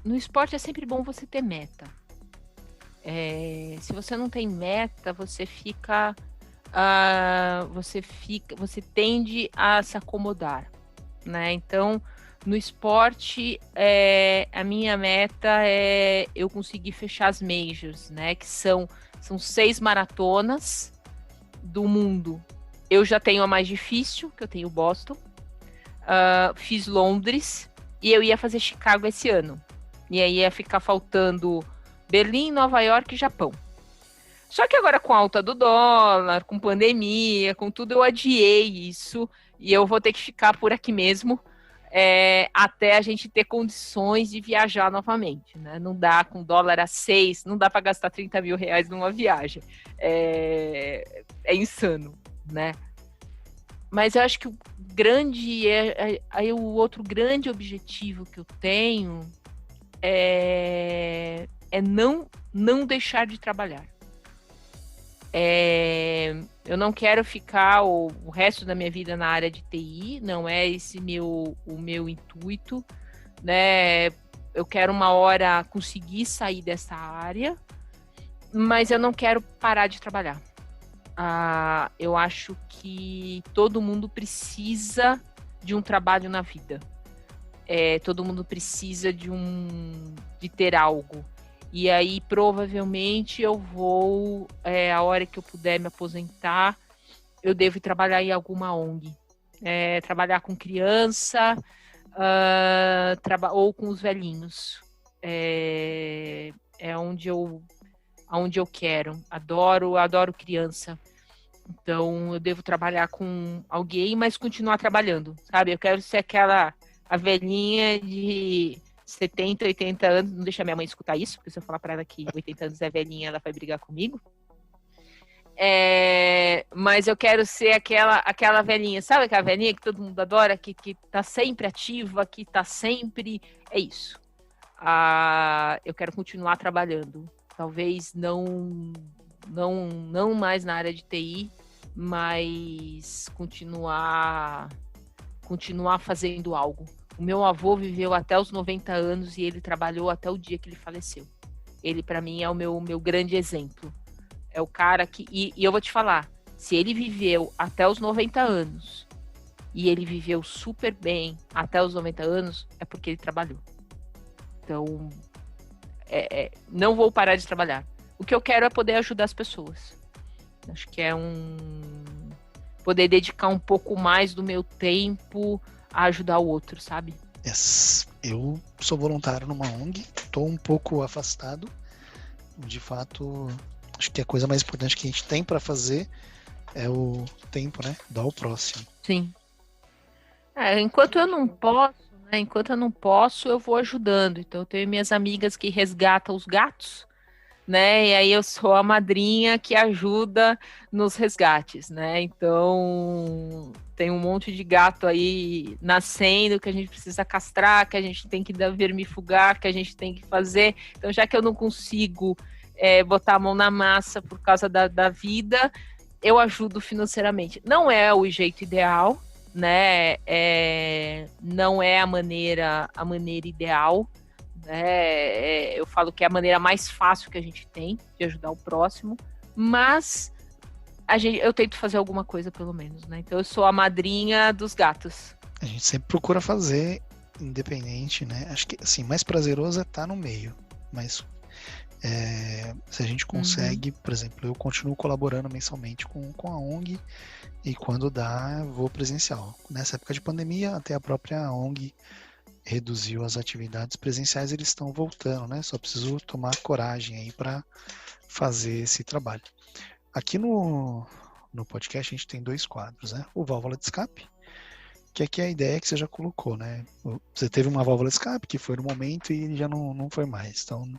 No esporte é sempre bom você ter meta. Se você não tem meta, você tende a se acomodar, né? Então, no esporte, a minha meta é eu conseguir fechar as majors, né? Que são 6 maratonas do mundo. Eu já tenho a mais difícil, que eu tenho Boston. Fiz Londres e eu ia fazer Chicago esse ano. E aí ia ficar faltando Berlim, Nova York e Japão. Só que agora com a alta do dólar, com pandemia, com tudo, eu adiei isso e eu vou ter que ficar por aqui mesmo até a gente ter condições de viajar novamente, né? Não dá, com dólar a 6, não dá para gastar 30 mil reais numa viagem. É insano, né? Mas eu acho que o outro grande objetivo que eu tenho é não deixar de trabalhar. Eu não quero ficar o resto da minha vida na área de TI, não é esse o meu intuito, né? Eu quero uma hora conseguir sair dessa área, mas eu não quero parar de trabalhar. Eu acho que todo mundo precisa de um trabalho na vida. Todo mundo precisa de ter algo. E aí, provavelmente, eu vou, a hora que eu puder me aposentar, eu devo trabalhar em alguma ONG. Trabalhar com criança ou com os velhinhos. Onde eu quero. Adoro criança. Então, eu devo trabalhar com alguém, mas continuar trabalhando, sabe? Eu quero ser a velhinha de 70, 80 anos, não deixa minha mãe escutar isso, porque se eu falar para ela que 80 anos é velhinha, ela vai brigar comigo. Mas eu quero ser aquela velhinha, sabe aquela velhinha que todo mundo adora, que tá sempre ativa, que tá sempre... É isso. Eu quero continuar trabalhando. Talvez não mais na área de TI, mas continuar fazendo algo. O meu avô viveu até os 90 anos e ele trabalhou até o dia que ele faleceu. Ele, para mim, é o meu grande exemplo, É o cara que... E eu vou te falar, se ele viveu até os 90 anos e ele viveu super bem até os 90 anos, é porque ele trabalhou. Então, não vou parar de trabalhar. O que eu quero é poder ajudar as pessoas. Acho que é poder dedicar um pouco mais do meu tempo a ajudar o outro, sabe? Yes. Eu sou voluntário numa ONG, estou um pouco afastado. De fato, acho que a coisa mais importante que a gente tem para fazer é o tempo, né? Dar ao próximo. Sim. Enquanto eu não posso, né? Enquanto eu não posso, eu vou ajudando. Então, eu tenho minhas amigas que resgatam os gatos, né? E aí eu sou a madrinha que ajuda nos resgates, né? Então, tem um monte de gato aí nascendo que a gente precisa castrar, que a gente tem que vermifugar, que a gente tem que fazer. Então, já que eu não consigo botar a mão na massa por causa da vida, eu ajudo financeiramente. Não é o jeito ideal, né? Não é a maneira ideal. Eu falo que é a maneira mais fácil que a gente tem de ajudar o próximo, mas eu tento fazer alguma coisa pelo menos, né? Então eu sou a madrinha dos gatos. A gente sempre procura fazer independente, né? Acho que assim, mais prazeroso é estar no meio, mas se a gente consegue, por exemplo, eu continuo colaborando mensalmente com a ONG e quando dá, eu vou presencial. Nessa época de pandemia, até a própria ONG reduziu as atividades presenciais, eles estão voltando, né? Só preciso tomar coragem aí para fazer esse trabalho. Aqui no podcast a gente tem 2 quadros, né? O válvula de escape, que aqui é a ideia que você já colocou, né? Você teve uma válvula de escape que foi no momento e já não foi mais. Então, não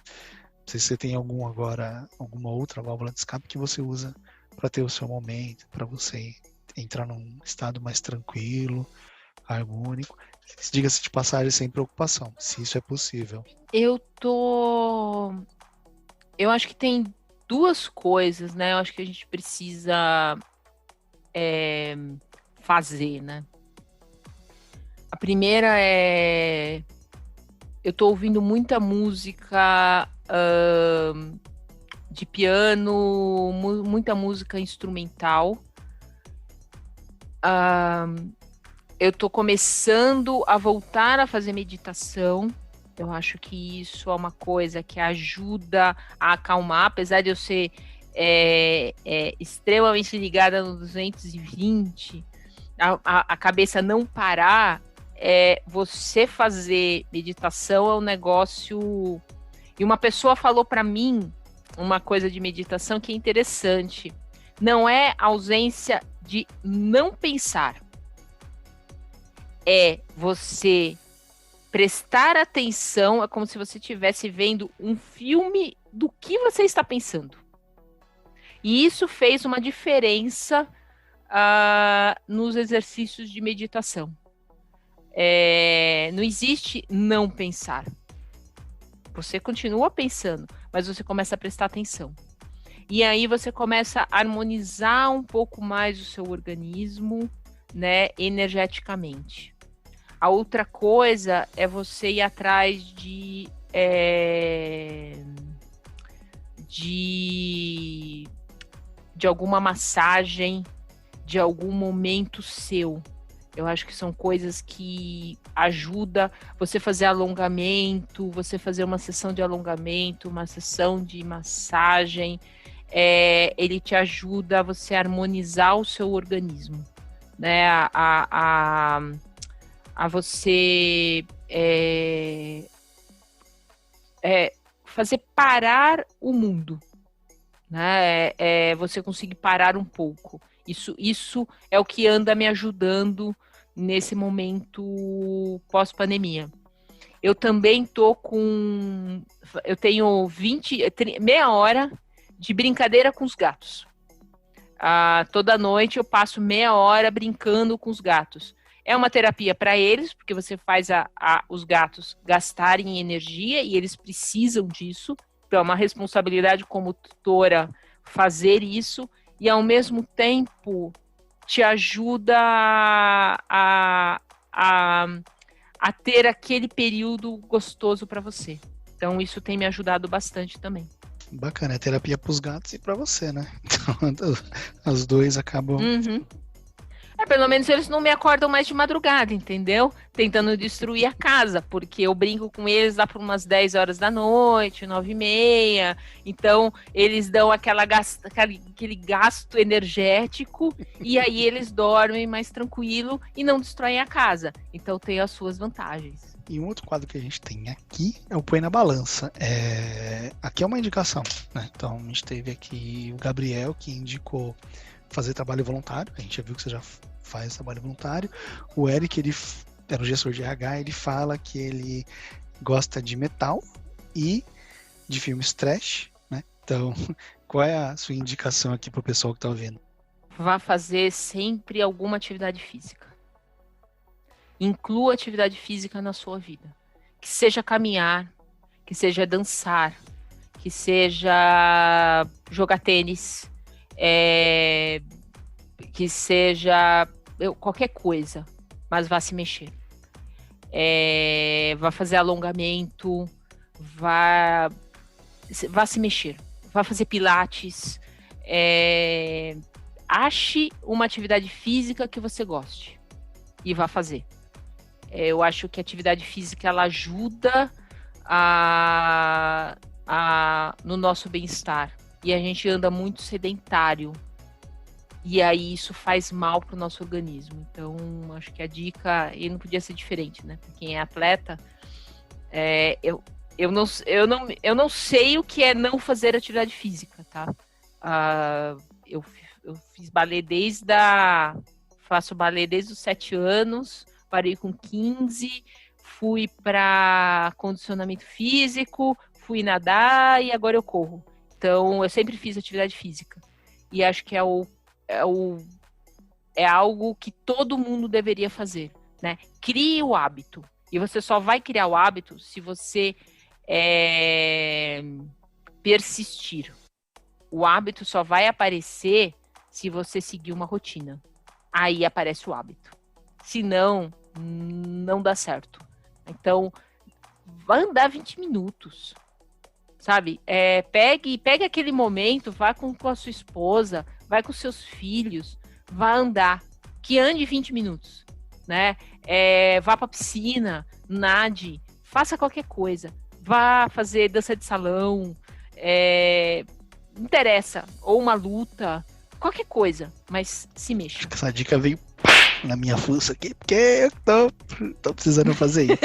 sei se você tem alguma outra válvula de escape que você usa para ter o seu momento, para você entrar num estado mais tranquilo, harmônico. Diga-se de passagem sem preocupação, se isso é possível. Eu acho que tem 2 coisas, né? Eu acho que a gente precisa fazer, né? A primeira eu tô ouvindo muita música de piano, muita música instrumental. Eu tô começando a voltar a fazer meditação. Eu acho que isso é uma coisa que ajuda a acalmar, apesar de eu ser extremamente ligada no 220, a cabeça não parar, você fazer meditação é um negócio... E uma pessoa falou para mim uma coisa de meditação que é interessante. Não é ausência de não pensar. É você prestar atenção, é como se você estivesse vendo um filme do que você está pensando. E isso fez uma diferença nos exercícios de meditação. Não existe não pensar. Você continua pensando, mas você começa a prestar atenção. E aí você começa a harmonizar um pouco mais o seu organismo, né, energeticamente. A outra coisa é você ir atrás de alguma massagem, de algum momento seu. Eu acho que são coisas que ajudam você fazer alongamento, você fazer uma sessão de alongamento, uma sessão de massagem. Ele te ajuda a você harmonizar o seu organismo, né? A você fazer parar o mundo, né? Você conseguir parar um pouco. Isso é o que anda me ajudando nesse momento pós-pandemia. Eu também eu tenho meia hora de brincadeira com os gatos. Toda noite eu passo meia hora brincando com os gatos. É uma terapia para eles, porque você faz os gatos gastarem energia e eles precisam disso. Então é uma responsabilidade como tutora fazer isso. E, ao mesmo tempo, te ajuda a ter aquele período gostoso para você. Então, isso tem me ajudado bastante também. Bacana, é terapia pros gatos e pra você, né? Então, as dois acabam. Uhum. Pelo menos eles não me acordam mais de madrugada, entendeu? Tentando destruir a casa, porque eu brinco com eles lá por umas 10 horas da noite, 9h30. Então, eles dão aquele gasto energético e aí eles dormem mais tranquilo e não destroem a casa. Então, tem as suas vantagens. E um outro quadro que a gente tem aqui é o Põe na Balança. Aqui é uma indicação, né? Então, a gente teve aqui o Gabriel, que indicou fazer trabalho voluntário. A gente já viu que você já faz trabalho voluntário. O Eric, ele era um gestor de RH, ele fala que ele gosta de metal e de filmes trash, né? Então, qual é a sua indicação aqui pro pessoal que tá ouvindo? Vá fazer sempre alguma atividade física. Inclua atividade física na sua vida. Que seja caminhar, que seja dançar, que seja jogar tênis, que seja qualquer coisa, mas vá se mexer. Vá fazer alongamento, vá se mexer, vá fazer pilates, ache uma atividade física que você goste e vá fazer. Eu acho que a atividade física ela ajuda no nosso bem-estar. E a gente anda muito sedentário. E aí isso faz mal para o nosso organismo. Então, acho que a dica, e não podia ser diferente, né? Para quem é atleta, eu não sei o que é não fazer atividade física, tá? Eu fiz balé faço balé desde os 7 anos, parei com 15, fui para condicionamento físico, fui nadar e agora eu corro. Então, eu sempre fiz atividade física. E acho que é algo que todo mundo deveria fazer, né? Crie o hábito. E você só vai criar o hábito se você persistir. O hábito só vai aparecer se você seguir uma rotina. Aí aparece o hábito. Se não, não dá certo. Então, vai andar 20 minutos. Sabe? Pegue aquele momento, vá com a sua esposa, vai com seus filhos, vá andar. Que ande 20 minutos. Né? Vá pra piscina, nade, faça qualquer coisa. Vá fazer dança de salão, não interessa, ou uma luta, qualquer coisa, mas se mexa. Acho que essa dica veio na minha fuça aqui, porque eu tô precisando fazer isso.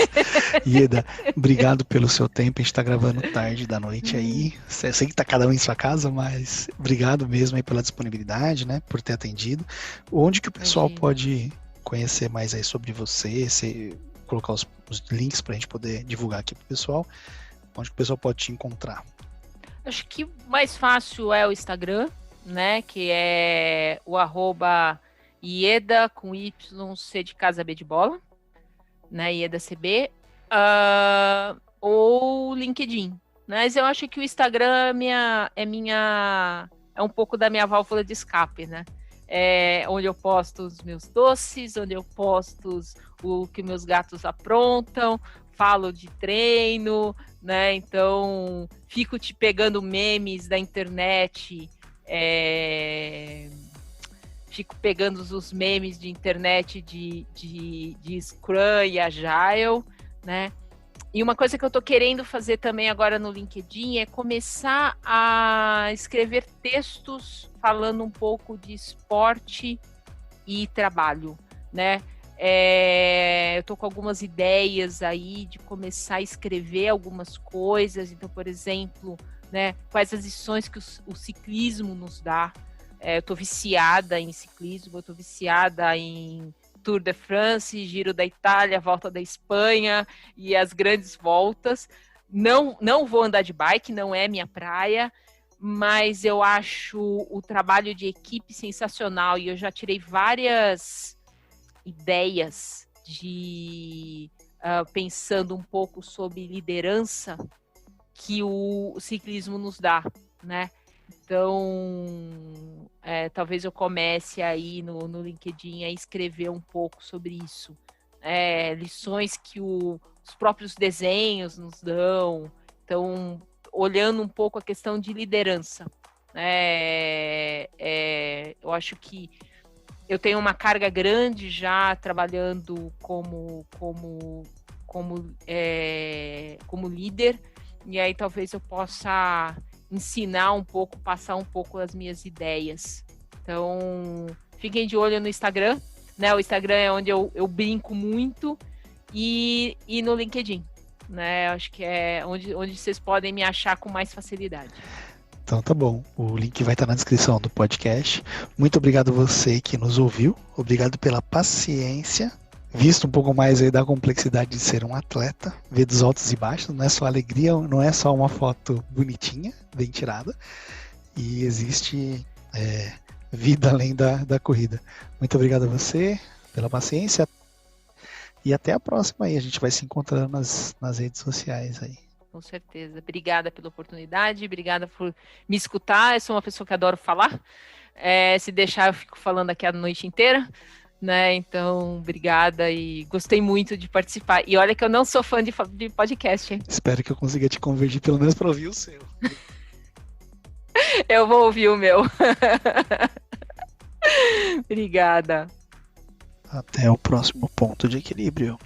Ieda, obrigado pelo seu tempo, a gente tá gravando tarde da noite aí, sei que tá cada um em sua casa, mas obrigado mesmo aí pela disponibilidade, né, por ter atendido. Onde que o pessoal pode conhecer mais aí sobre você, colocar os links pra gente poder divulgar aqui pro pessoal, onde que o pessoal pode te encontrar? Acho que o mais fácil é o Instagram, né, que é o @Ieda com Y, C de casa, B de bola, né, Ieda CB, ou LinkedIn. Mas eu acho que o Instagram é um pouco da minha válvula de escape, né? Onde eu posto os meus doces, onde eu posto o que meus gatos aprontam, falo de treino, né? Então, fico te pegando memes da internet, fico pegando os memes de internet de Scrum e Agile, né? E uma coisa que eu tô querendo fazer também agora no LinkedIn é começar a escrever textos falando um pouco de esporte e trabalho, né? Eu tô com algumas ideias aí de começar a escrever algumas coisas. Então, por exemplo, né, quais as lições que o ciclismo nos dá. Eu tô viciada em ciclismo, eu tô viciada em Tour de France, Giro da Itália, Volta da Espanha e as grandes voltas. Não vou andar de bike, não é minha praia, mas eu acho o trabalho de equipe sensacional e eu já tirei várias ideias pensando um pouco sobre liderança que o ciclismo nos dá, né? Então, talvez eu comece aí no LinkedIn a escrever um pouco sobre isso. Lições que os próprios desenhos nos dão. Então, olhando um pouco a questão de liderança. Eu acho que eu tenho uma carga grande já trabalhando como líder, e aí talvez eu possa ensinar um pouco, passar um pouco as minhas ideias. Então, fiquem de olho no Instagram, né? O Instagram é onde eu brinco muito, e no LinkedIn, né? Acho que é onde vocês podem me achar com mais facilidade. Então tá bom, o link vai estar na descrição do podcast. Muito obrigado a você que nos ouviu, obrigado pela paciência, visto um pouco mais aí da complexidade de ser um atleta, ver dos altos e baixos, não é só alegria, não é só uma foto bonitinha, bem tirada, e existe vida além da corrida. Muito obrigado a você pela paciência e até a próxima aí, a gente vai se encontrando nas redes sociais aí. Com certeza. Obrigada pela oportunidade, obrigada por me escutar. Eu sou uma pessoa que adoro falar. Se deixar, eu fico falando aqui a noite inteira, né? Então, obrigada e gostei muito de participar. E olha que eu não sou fã de podcast, hein? Espero que eu consiga te converter pelo menos para ouvir o seu. Eu vou ouvir o meu. Obrigada. Até o próximo ponto de equilíbrio.